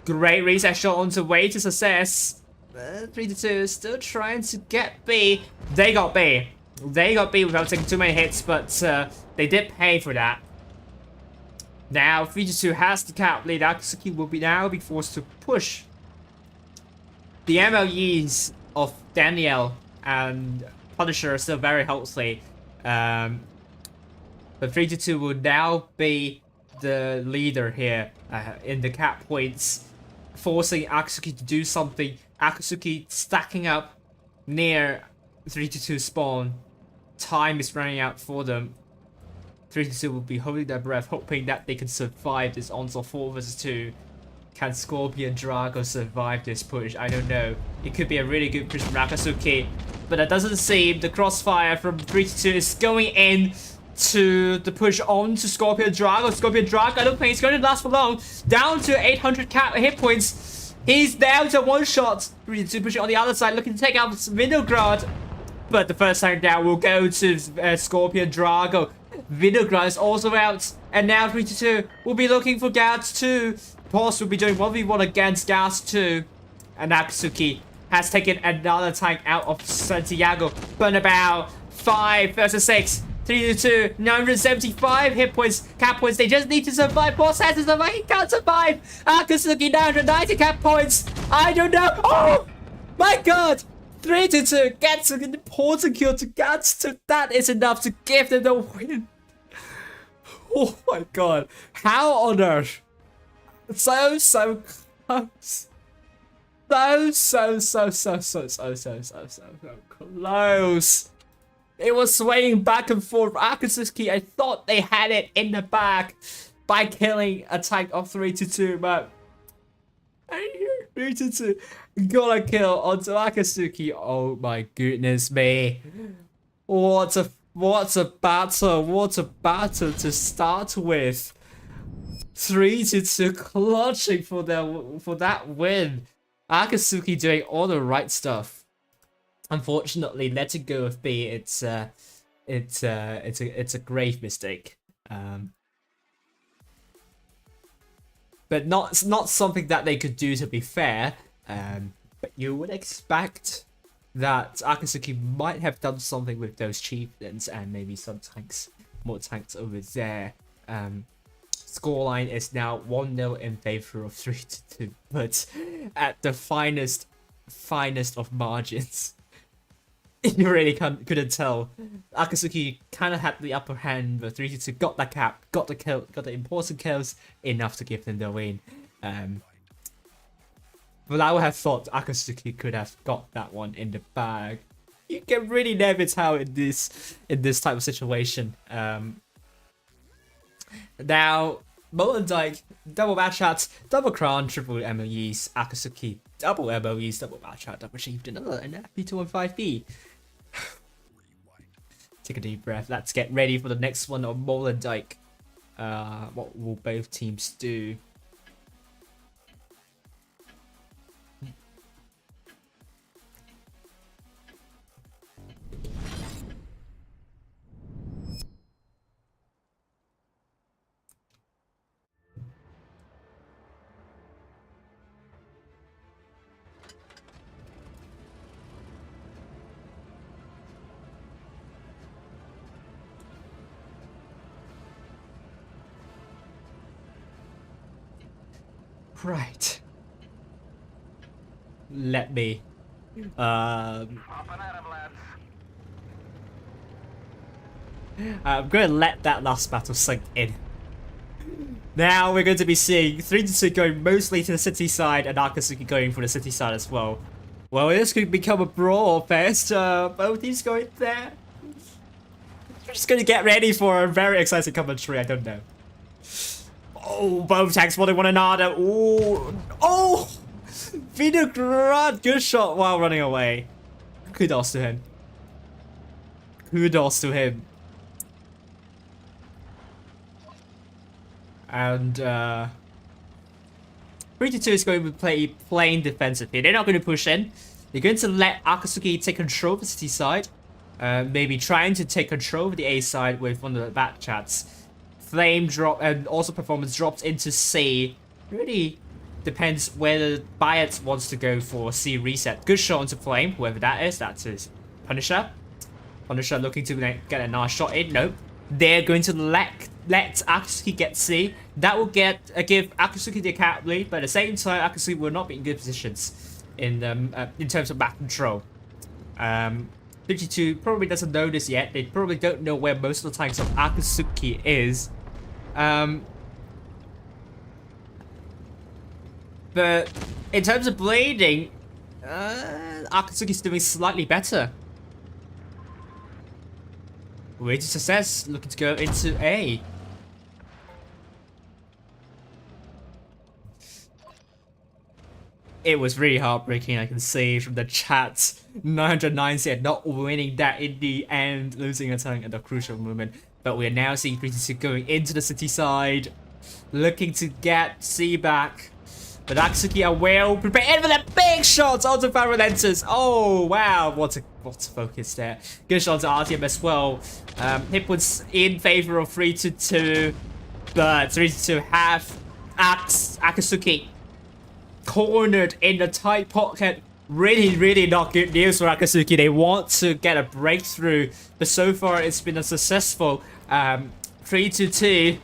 Great reset shot onto Way to Success. 3-2 is still trying to get B. They got B. They got B without taking too many hits, but they did pay for that. Now 3-2 has the cap lead. Akasuki will now be forced to push. The MLEs of Daniel and Punisher are still very healthy. But 3-2 will now be the leader here in the cap points, forcing Akasuki to do something. Akasuki stacking up near 3-2 spawn. Time is running out for them. 3-2 will be holding their breath, hoping that they can survive this onslaught 4 vs 2. Can Scorpion Drago survive this push? I don't know. It could be a really good push from Akasuki, but that doesn't seem. The crossfire from 3-2 is going in to the push on to Scorpion Drago. Scorpion Drago, I don't think it's going to last for long. Down to 800 hit points. He's down to one shot. 3-2 pushing on the other side, looking to take out Vinograd. But the first time down will go to Scorpion Drago. Vinograd is also out. And now 3-2 will be looking for Gas 2. Pulse will be doing 1v1 against Gas 2. And Akasuki has taken another tank out of Santiago. Burnabout 5 versus 6. 3-2, 975 hit points, cap points. They just need to survive. Boss has to survive. He can't survive. Akasuki 990 cap points. I don't know. Oh my god. 3-2 gets an important kill to Gats 2. That is enough to give them the win. Oh my god. How on earth? So close. So close. It was swaying back and forth. Akasuki, I thought they had it in the bag by killing a tank of 3-2, but 3-2 got a kill onto Akasuki. Oh my goodness me! What a battle! What a battle to start with. 3-2 clutching for that win. Akasuki doing all the right stuff. Unfortunately, letting go of B, it's a grave mistake. But not something that they could do, to be fair. But you would expect that Akasuki might have done something with those chieftains and maybe some tanks, more tanks over there. Scoreline is now 1-0 in favor of 3-2, but at the finest of margins. You really couldn't tell. Akasuki kind of had the upper hand, but 3-2 got that cap, got the kill, got the important kills, enough to give them the win. But I would have thought Akasuki could have got that one in the bag. You can really never tell in this type of situation. Now, Molendijk, double match shots, double crown, triple MOEs, Akasuki, double MOEs, double match shot, double chieftain, and P215B. Take a deep breath. Let's get ready for the next one of Molendijk. What will both teams do? Right. Let me. I'm going to let that last battle sink in. Now we're going to be seeing 3-2 going mostly to the city side and Akasuki going for the city side as well. Well, this could become a brawl fest. Both teams going there. We're just going to get ready for a very exciting commentary. I don't know. Oh, both tanks wanting one another. Ooh. Oh! Vinograd, good shot while running away. Kudos to him. Kudos to him. And 3-2 is going to play plain defensively. They're not going to push in. They're going to let Akasuki take control of the city side. Maybe trying to take control of the A side with one of the back chats. Flame drop and also performance drops into C. Really depends whether Bayat wants to go for C reset. Good shot onto Flame, whoever that is. That's his Punisher. Punisher looking to get a nice shot in. Nope. They're going to let Akasuki get C. That will give Akasuki the cap lead, but at the same time, Akasuki will not be in good positions in terms of back control. 52 probably doesn't know this yet. They probably don't know where most of the tanks of Akasuki is. But in terms of blading, Akasuki's doing slightly better. Way to success, looking to go into A. It was really heartbreaking, I can see from the chat. 990 and not winning that in the end, losing a tank at the crucial moment. But we are now seeing 322 going into the city side, looking to get C back. But Akasuki are well prepared for the big shots onto Farolentus. Oh wow, what a focus there. Good shot to RTM as well. Hit was in favor of 322, but 322 have Akasuki cornered in the tight pocket. Really not good news for Akasuki. They want to get a breakthrough, but so far it's been unsuccessful. 322.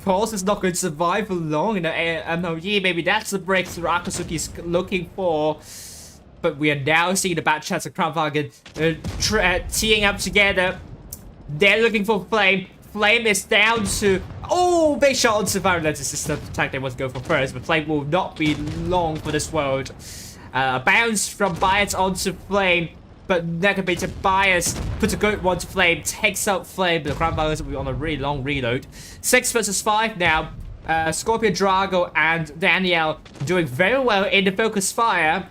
Pulse is not going to survive for long in the MOE. Maybe that's the breakthrough Akasuki is looking for. But we are now seeing the bad chats of Kramwagen teeing up together. They're looking for Flame. Flame is down to... Oh, big shot onto Farolentus. This is the attack they want to go for first, but Flame will not be long for this world. Bounce from Bias onto Flame, but Negabated Bias puts a good one to Flame, takes out Flame, but the Kramwagen will be on a really long reload. 6 versus 5 now. Scorpion Drago and Danielle doing very well in the focus fire.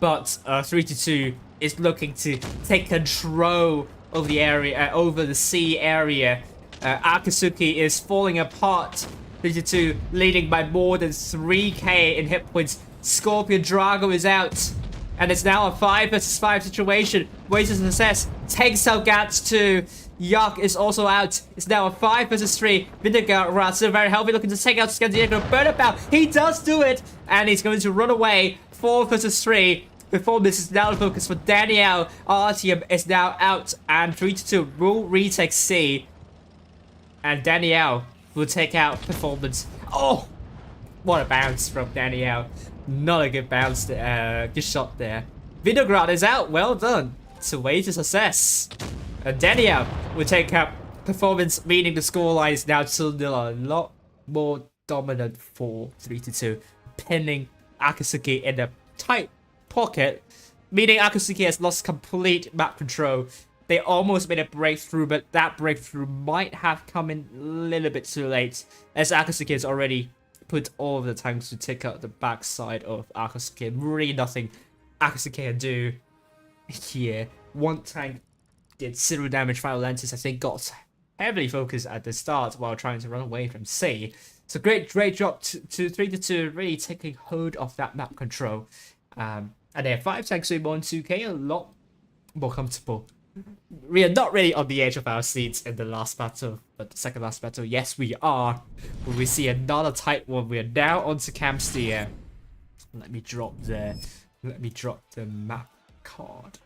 But 322 is looking to take control of the area, over the C area. Akasuki is falling apart. 322 leading by more than 3k in hit points. Scorpion Drago is out. And it's now a 5 versus 5 situation. Ways to success. Takes out Gats 2. Yuck is also out. It's now a 5 versus 3. Vindegar still very healthy, looking to take out Scandinavian Burnabout. He does do it. And he's going to run away. 4 versus 3. Before this is now the focus for Danielle. Artyom is now out. And 322 will retake C. And Danielle will take out Performance. Oh! What a bounce from Danielle. Not a good bounce there. Good shot there. Vinograd is out. Well done. It's a way to success. And Danielle will take up Performance, meaning the scoreline is now still a lot more dominant for 322. Pinning Akasuki in a tight pocket, meaning Akasuki has lost complete map control. They almost made a breakthrough, but that breakthrough might have come in a little bit too late, as Akasuki has already put all of the tanks to take out the backside of Akasuki. Really nothing Akasuki can do here. One tank did 0 damage. Farolentus, I think, got heavily focused at the start while trying to run away from C. So great job to 322, really taking hold of that map control. And they have 5 tanks in 1-2k, a lot more comfortable. We are not really on the edge of our seats in the last battle, but the second last battle, yes we are. When we see another tight one, we are now onto Campsteer. Let me drop the map card.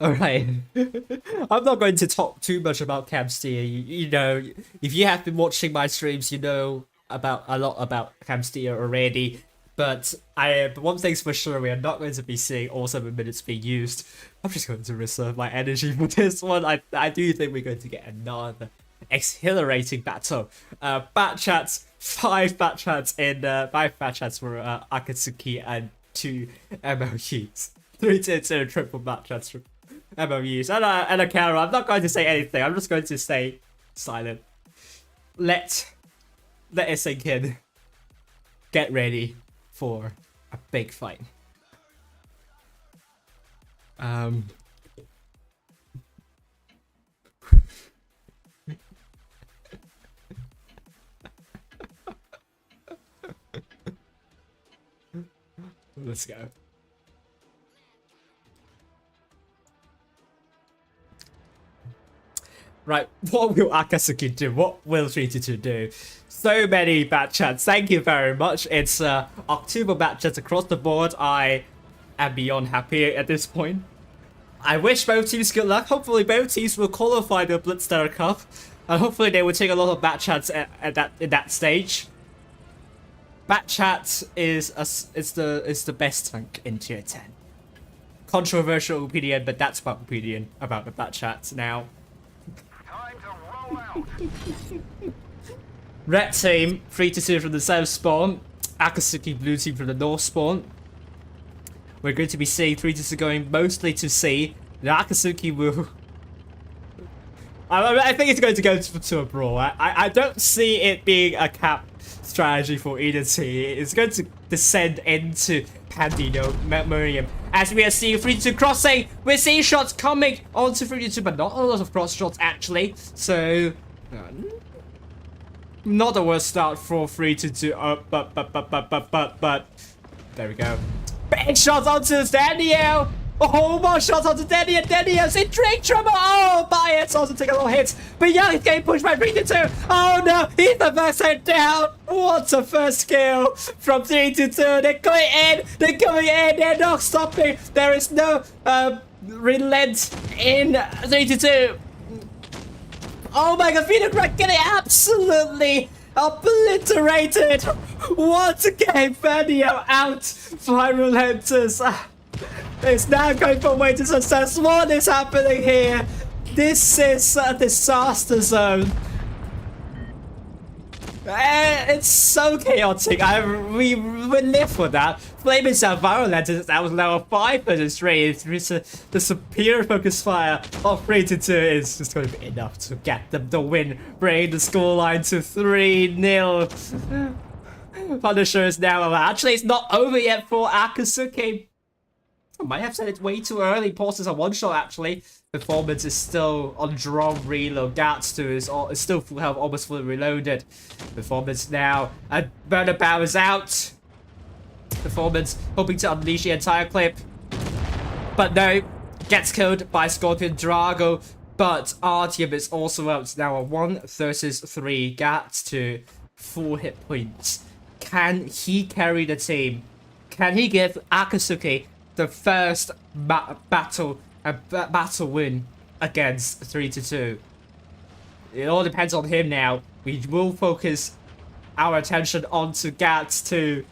Alright, I'm not going to talk too much about Campsteer. You know, if you have been watching my streams, you know about a lot about Campsteer already. But one thing's for sure, we are not going to be seeing all 7 minutes being used. I'm just going to reserve my energy for this one. I do think we're going to get another exhilarating battle. Bat chats, 5 bat chats in 5 bat chats for Akatsuki and 2 MOUs. 3 triple bat chats for MOUs and a camera. I'm not going to say anything. I'm just going to stay silent. Let it sink in. Get ready for a big fight. Let's go. Right, what will Akasuki do? What will 322 do? So many bad chats. Thank you very much. It's October bad chats across the board. I am beyond happy at this point. I wish both teams good luck. Hopefully both teams will qualify the Blitz Stellar Cup. And hopefully they will take a lot of bad chats in that stage. Bat chat is the best tank in tier 10. Controversial opinion, but that's my opinion about the bat chat now. Time to roll out. Red team 3-2 from the south spawn. Akasuki blue team from the north spawn. We're going to be seeing 3-2 going mostly to C. The Akasuki will I think it's going to go to a brawl. I don't see it being a cap strategy for either team. It's going to descend into pandemonium. As we are seeing 3-2 crossing, we're seeing shots coming onto 3-2, but not a lot of cross shots actually. So, not the worst start for 3-2. But there we go. Big shots onto Daniel. Oh, more shots onto Daniel. Daniel's in drink trouble. Oh, Bias also taking a little hits. But Young is getting pushed by 3-2. Oh no, he's the first head down. What a first kill from 3-2. They're going in. They're going in. They're not stopping. There is no relent in 3-2. Oh my god, Vinograd getting absolutely obliterated. What a game. Daniel out by Relentless. It's now going from way to success. What is happening here? This is a disaster zone. It's so chaotic. We live for that. Flame itself, Violent, that was level 5 versus 3. The superior focus fire of 3-2 is just going to be enough to get them the win, bringing the scoreline to 3-0. Punisher is now over. Actually, it's not over yet for Akasuki. I might have said it way too early. Pauses a one shot actually. Performance is still on draw reload. Gatsu is still full health, almost fully reloaded. Performance now. And Burner Power is out. Performance hoping to unleash the entire clip. But no. Gets killed by Scorpion Drago. But Artyom is also out. It's now a 1 versus 3. Gatsu 4 hit points. Can he carry the team? Can he give Akasuki the first battle win against 3-2? It all depends on him now. We will focus our attention onto Gats too.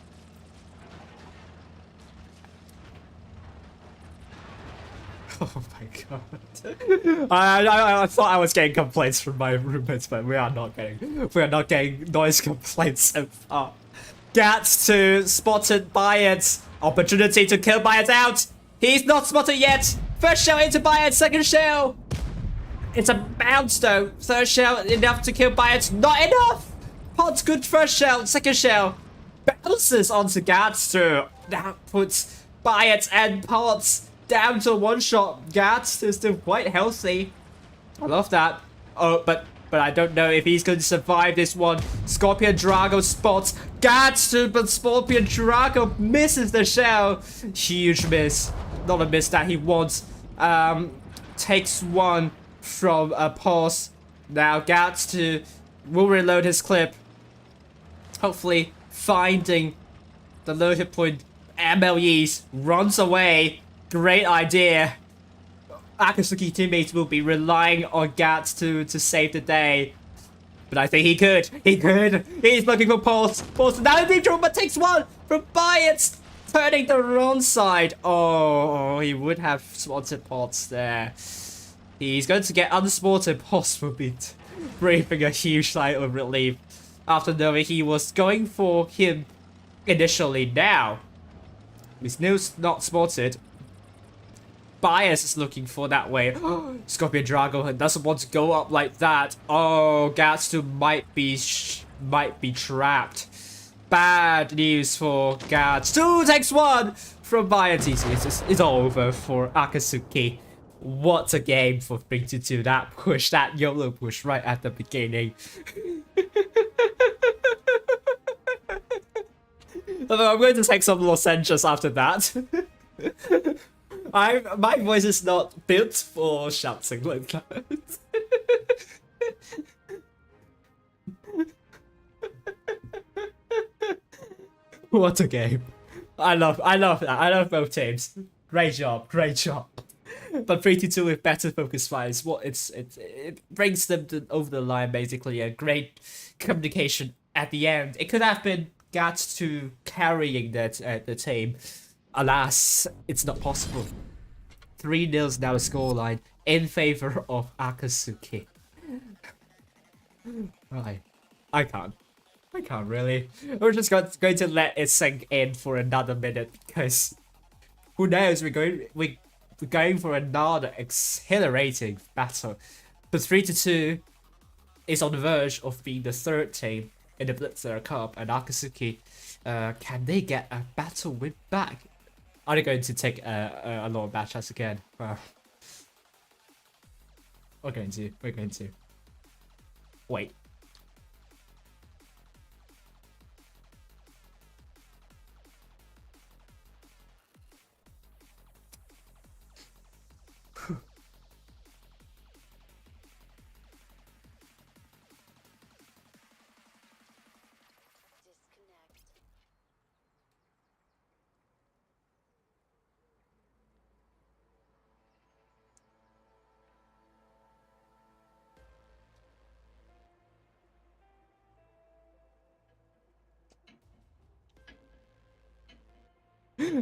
Oh my god. I thought I was getting complaints from my roommates, but we are not getting noise complaints so far. Gats to spotted by it. Opportunity to kill Bayat out. He's not spotted yet. First shell into Bayat, second shell. It's a bounce though. Third shell enough to kill Bayat. Not enough. Pot's good first shell, second shell. Bounces onto Gatsu. That puts Bayat and Potts down to one shot. Gatsu is still quite healthy. I love that. Oh, but I don't know if he's going to survive this one. Scorpion Drago spots Gatsu, but Scorpion Drago misses the shell. Huge miss. Not a miss that he wants. Takes one from a pause. Now Gatsu will reload his clip. Hopefully finding the low hit point. MLEs runs away. Great idea. Akasuki teammates will be relying on Gats to save the day. But I think he could. He's looking for Pulse. Pulse now in deep trouble, but takes one from Bayat. Turning the wrong side. Oh, he would have spotted Pulse there. He's going to get unspotted. Pulse will be breathing a huge sigh of relief after knowing he was going for him initially. Now, he's still not spotted. Bias is looking for that way. Scorpion Drago doesn't want to go up like that. Oh, Gatsu might be trapped. Bad news for Gatsu. Takes one from Bias. It's all over for Akasuki. What a game for 3-2. That push, that YOLO push right at the beginning. Although I'm going to take some lozenges after that. My voice is not built for shouting like that. What a game. I love that. I love both teams. Great job. But 3-2 with better focus fires. It brings them over the line basically. A great communication at the end. It could have been Gatsu carrying the team. Alas, it's not possible. 3-0 now a scoreline in favor of Akasuki. Right. I can't really. We're just going to let it sink in for another minute because who knows, we're going for another exhilarating battle. But 3-2 is on the verge of being the third team in the Blitz Stellar Cup, and Akasuki, can they get a battle win back? Are they going to take a lot of bad shots again? We're going to. Wait.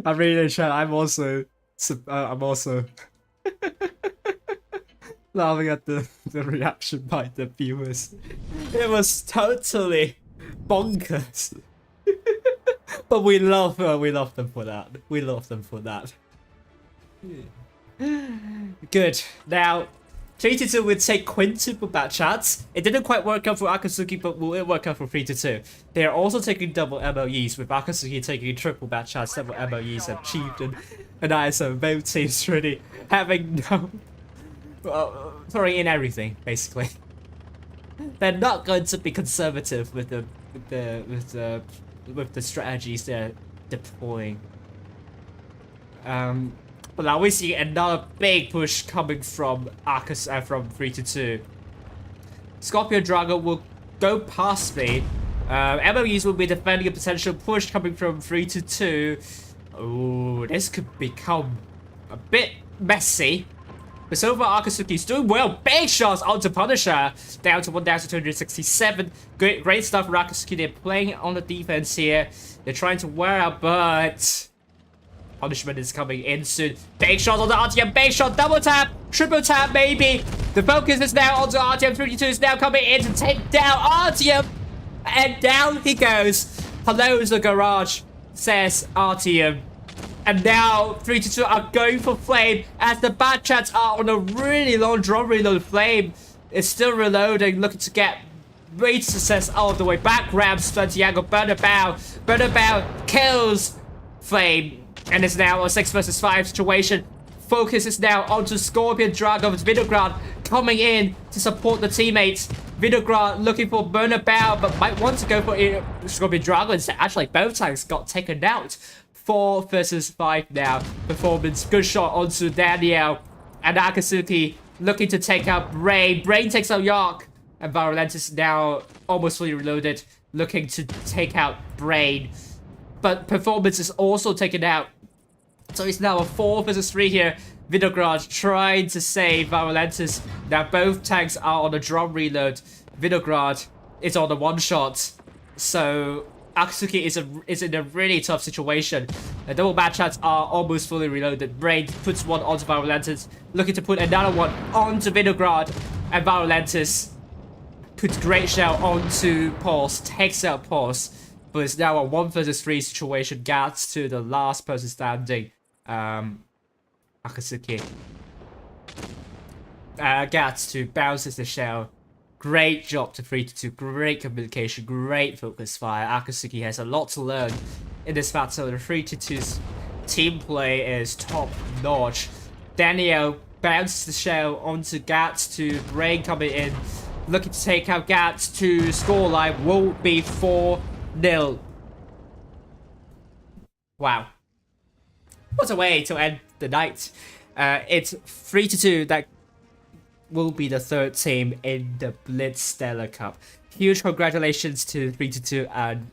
I'm reading the chat. I'm also laughing at the reaction by the viewers. It was totally bonkers. But we love them for that. We love them for that. Good. Now, 3-2 would take quintuple bad shots. It didn't quite work out for Akasuki, but will it work out for 3-2? They are also taking double MLEs, with Akasuki taking triple bad shots. Double MLEs have achieved an ISO. Both teams really having no throwing in everything, basically. They're not going to be conservative with the strategies they're deploying. But now we see another big push coming from from 3-2. Scorpion Dragon will go past me. MLEs will be defending a potential push coming from 3-2. Oh, this could become a bit messy. But so far, Akasuki's doing well. Big shots onto Punisher. Down to 1,267. Great stuff for Akasuki. They're playing on the defense here. They're trying to wear out, but punishment is coming in soon. Big shot on the RTM. Big shot. Double tap. Triple tap, maybe. The focus is now onto RTM. 3-2 is now coming in to take down RTM. And down he goes. Hello, the garage, says RTM. And now 3-2 are going for Flame as the bad chats are on a really long drum reload. Flame is still reloading, looking to get great success all the way back. Grabs Santiago. Bernabeu kills Flame. And it's now a 6 versus 5 situation. Focus is now onto Scorpion Dragon with Vinograd coming in to support the teammates. Vinograd looking for Bernabeu, but might want to go for Scorpion Dragon. Actually, both tanks got taken out. 4 versus 5 now. Performance. Good shot onto Daniel. And Akasuki looking to take out Brain. Brain takes out York. And Virulentus now almost fully reloaded, looking to take out Brain. But Performance is also taken out. So it's now a 4 versus 3 here. Vinograd trying to save Virulentus. Now both tanks are on a drum reload. Vinograd is on a one-shot. So Akasuki is in a really tough situation. The double bad shots are almost fully reloaded. Brain puts one onto Virulentus, looking to put another one onto Vinograd. And Virulentus puts Great Shell onto Pulse, takes out Pulse. But it's now a 1 versus 3 situation. Gets to the last person standing. Akasuki. Gets to bounces the shell. Great job to 3-2. Great communication. Great focus fire. Akasuki has a lot to learn in this battle. The 3-2's team play is top notch. Daniel bounces the shell onto Gats to Brain coming in. Looking to take out Gats to scoreline. Will be 4-0. Wow. What a way to end the night. It's 3-2 that will be the third team in the Blitz Stellar Cup. Huge congratulations to 3-2, and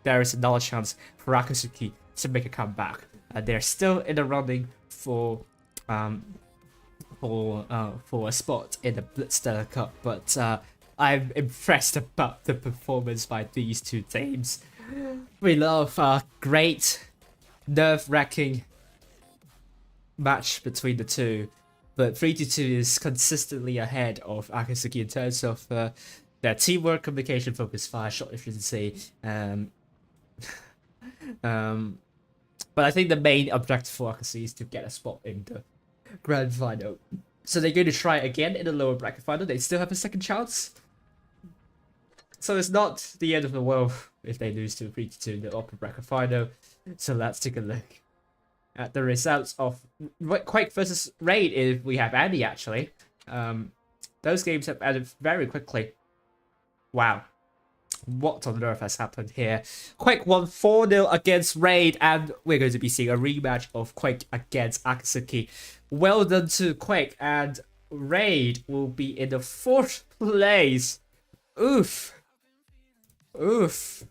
there is another chance for Akasuki to make a comeback. They're still in the running for a spot in the Blitz Stellar Cup, but I'm impressed about the performance by these two teams. We love a great, nerve-wracking match between the two, but 3-2 is consistently ahead of Akasuki in terms of their teamwork, communication, focus, fire, shot efficiency. But I think the main objective for Akasuki is to get a spot in the grand final. So they're going to try again in the lower bracket final. They still have a second chance. So it's not the end of the world if they lose to 3-2 in the upper bracket final. So let's take a look at the results of Quake versus Raid. If we have any, actually. Those games have ended very quickly. Wow. What on earth has happened here? Quake won 4-0 against Raid, and we're going to be seeing a rematch of Quake against Akasuki. Well done to Quake, and Raid will be in the 4th place. Oof. Oof.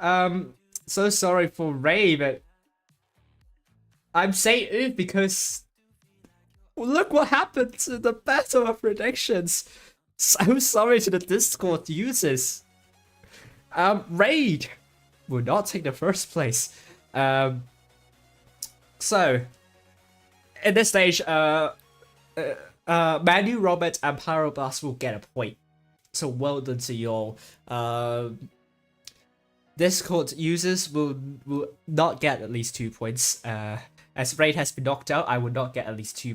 So sorry for Raid, but I'm saying oof because look what happened to the Battle of Predictions. So sorry to the Discord users. Raid will not take the 1st place. So in this stage, Manu, Robert, and Pyroblast will get a point. So well done to you all. Discord users will not get at least 2 points. As Raid has been knocked out, I will not get at least 2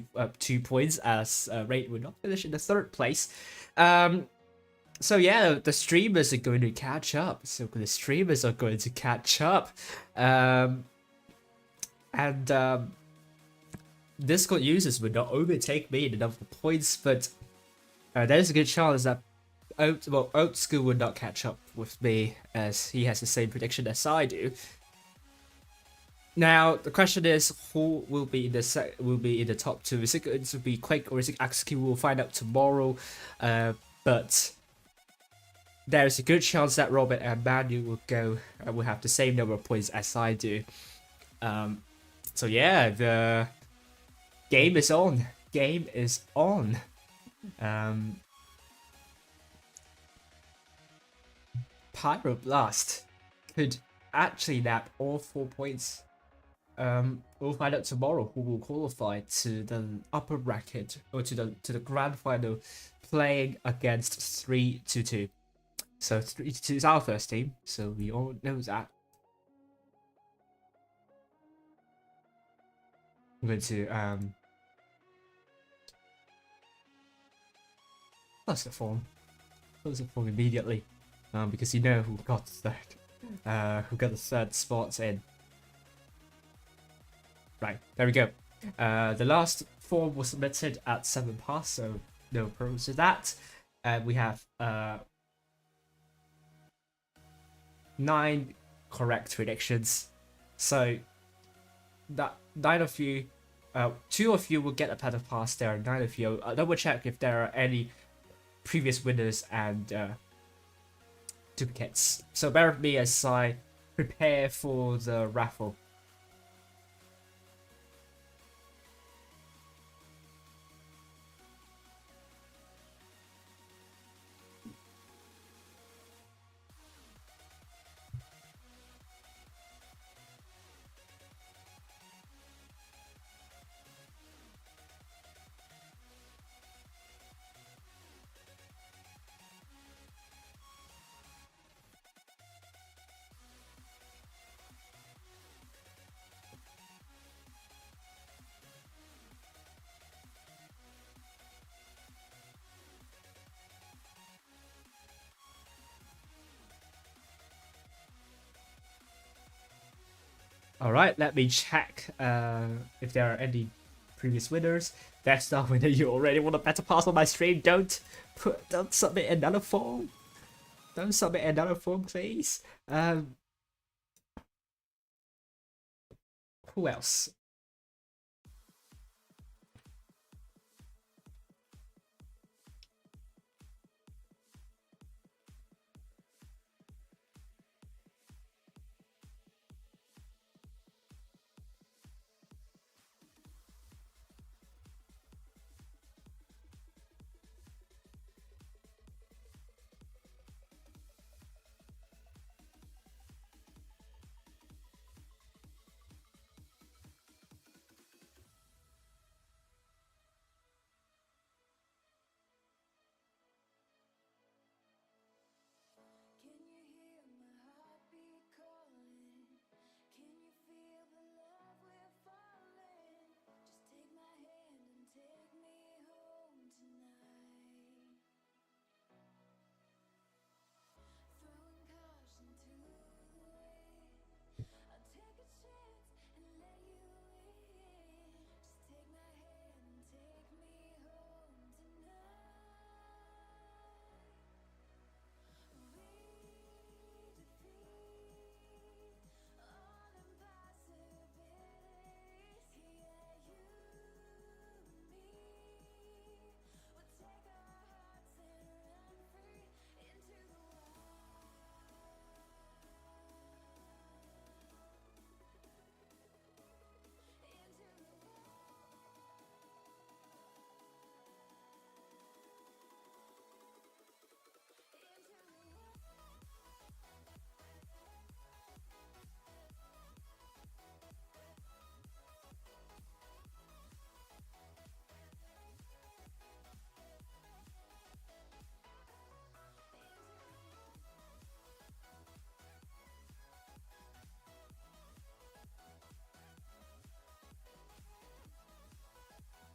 points, as Raid will not finish in the 3rd place. So yeah, the streamers are going to catch up. And Discord users will not overtake me in the number of points, but there's a good chance that Oat School will not catch up with me, as he has the same prediction as I do. Now the question is, who will be in the top 2? Is it going to be Quake or is it Akasuki? We'll find out tomorrow. But there's a good chance that Robert and Manu will have the same number of points as I do. So yeah, the game is on. Pyroblast could actually nab all 4 points. We'll find out tomorrow who will qualify to the upper bracket or to the grand final, playing against 3-2. So 3-2 is our first team, so we all know that. I'm going to close the form immediately, because you know who got the 3rd spot in. Right, there we go. The last form was submitted at 7 past, so no problems with that. We have 9 correct predictions. So that 9 of you, 2 of you will get a path of pass. There are 9 of you. I'll double check if there are any previous winners and duplicates. So bear with me as I prepare for the raffle. Alright, let me check if there are any previous winners. That's not winner. You already want a better pass on my stream. Don't submit another form. Don't submit another form, please. Who else?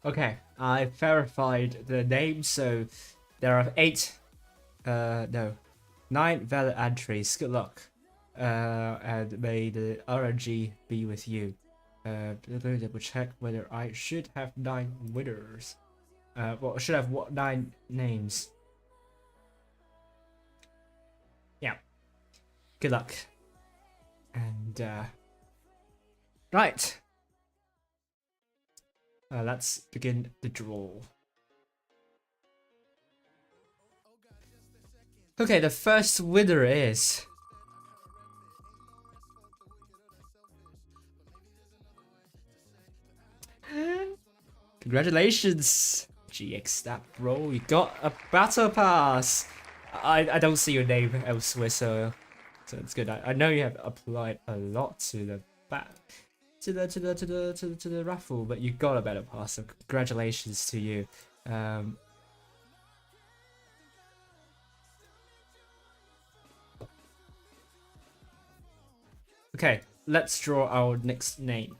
Okay, I verified the names, so there are 9 valid entries. Good luck. And may the RNG be with you. Let me double check whether I should have 9 winners. Well, I should have 9 names. Yeah. Good luck. And, right. Let's begin the draw. Okay, the first winner is... Congratulations, GX that bro, you got a battle pass. I don't see your name elsewhere, so it's good. I know you have applied a lot to the to the raffle, but you got a better pass, so congratulations to you. Okay, let's draw our next name.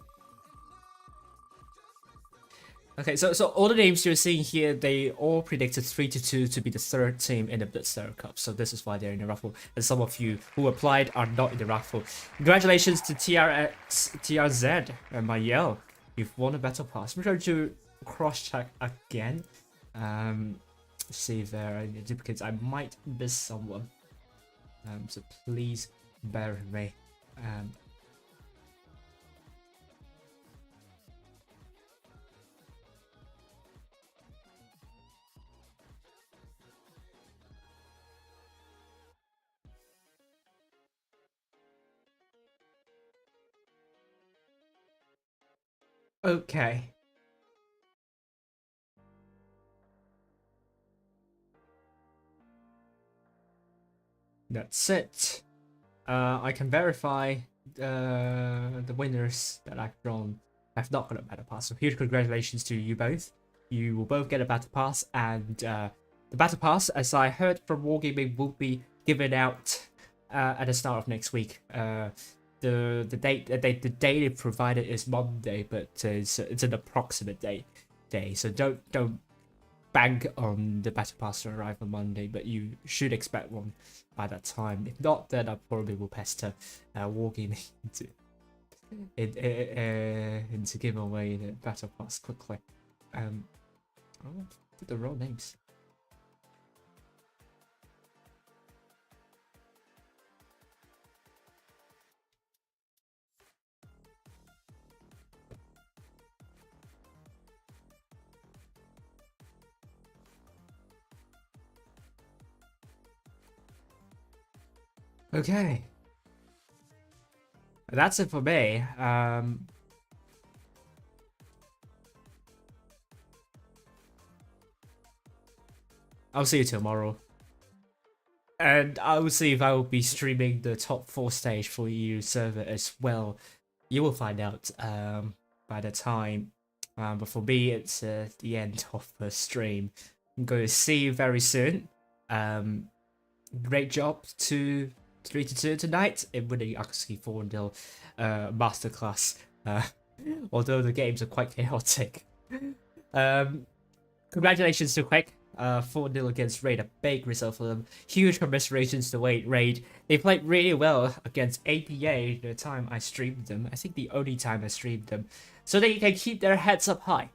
Okay, so all the names you're seeing here, they all predicted 3-2 to be the third team in the Blitz Stellar Cup, so this is why they're in the raffle. And some of you who applied are not in the raffle. Congratulations to TRZ and Mayel. You've won a battle pass. I'm trying to cross-check again. See if there are any duplicates. I might miss someone. So please bear with me. Okay. That's it. I can verify the winners that I've drawn have not got a battle pass. So huge congratulations to you both. You will both get a battle pass, and the battle pass, as I heard from Wargaming, will be given out at the start of next week. The date they provided is Monday, but it's an approximate day. So don't bank on the battle pass to arrive on Monday, but you should expect one by that time. If not, then I probably will pester Wargaming into giving away the battle pass quickly. Oh, put the wrong names. Okay, that's it for me. I'll see you tomorrow, and I will see if I will be streaming the top 4 stage for EU server as well. You will find out by the time. But for me, it's the end of the stream. I'm going to see you very soon. Great job to 3-2 tonight in winning Akasuki 4-0 masterclass. Although the games are quite chaotic. Congratulations to Quick. 4-0 against Raid, a big result for them. Huge commiserations to Raid. They played really well against APA the time I streamed them. I think the only time I streamed them. So they can keep their heads up high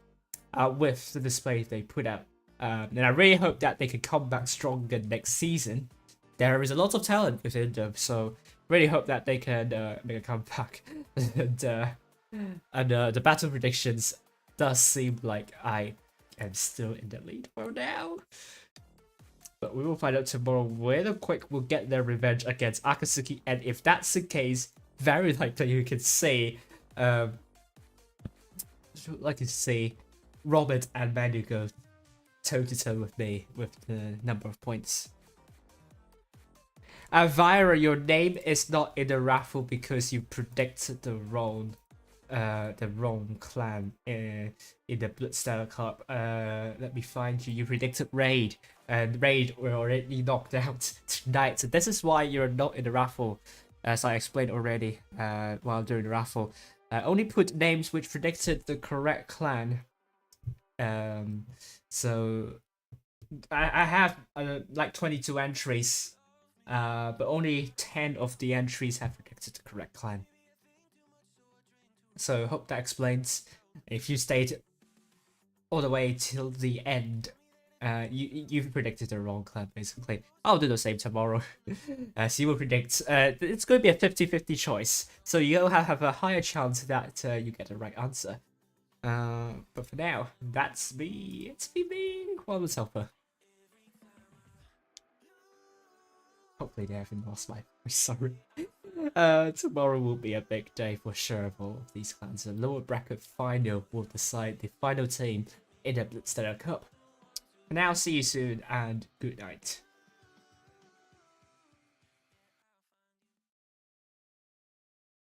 with the display they put out. And I really hope that they can come back stronger next season. There is a lot of talent within them, so really hope that they can make a comeback. And the battle predictions does seem like I am still in the lead for now. But we will find out tomorrow whether Quick will get their revenge against Akasuki, and if that's the case, very likely you can say, Robert and Manu go toe-to-toe with me with the number of points. Vira, your name is not in the raffle because you predicted the wrong clan in the Blitz Stellar Cup. Let me find you. You predicted Raid, and Raid were already knocked out tonight. So this is why you're not in the raffle, as I explained already while doing the raffle. Only put names which predicted the correct clan. So I have like 22 entries, but only 10 of the entries have predicted the correct clan. So hope that explains. If you stayed all the way till the end, you've predicted the wrong clan basically. I'll do the same tomorrow. So you will predict. It's going to be a 50-50 choice, so you'll have a higher chance that you get the right answer. But for now, that's me. It's me, Qualms Helper. Hopefully they haven't lost my voice, sorry. Tomorrow will be a big day for sure for all of these clans. The lower bracket final will decide the final team in the Blitz Stellar Cup. For now, see you soon and good night.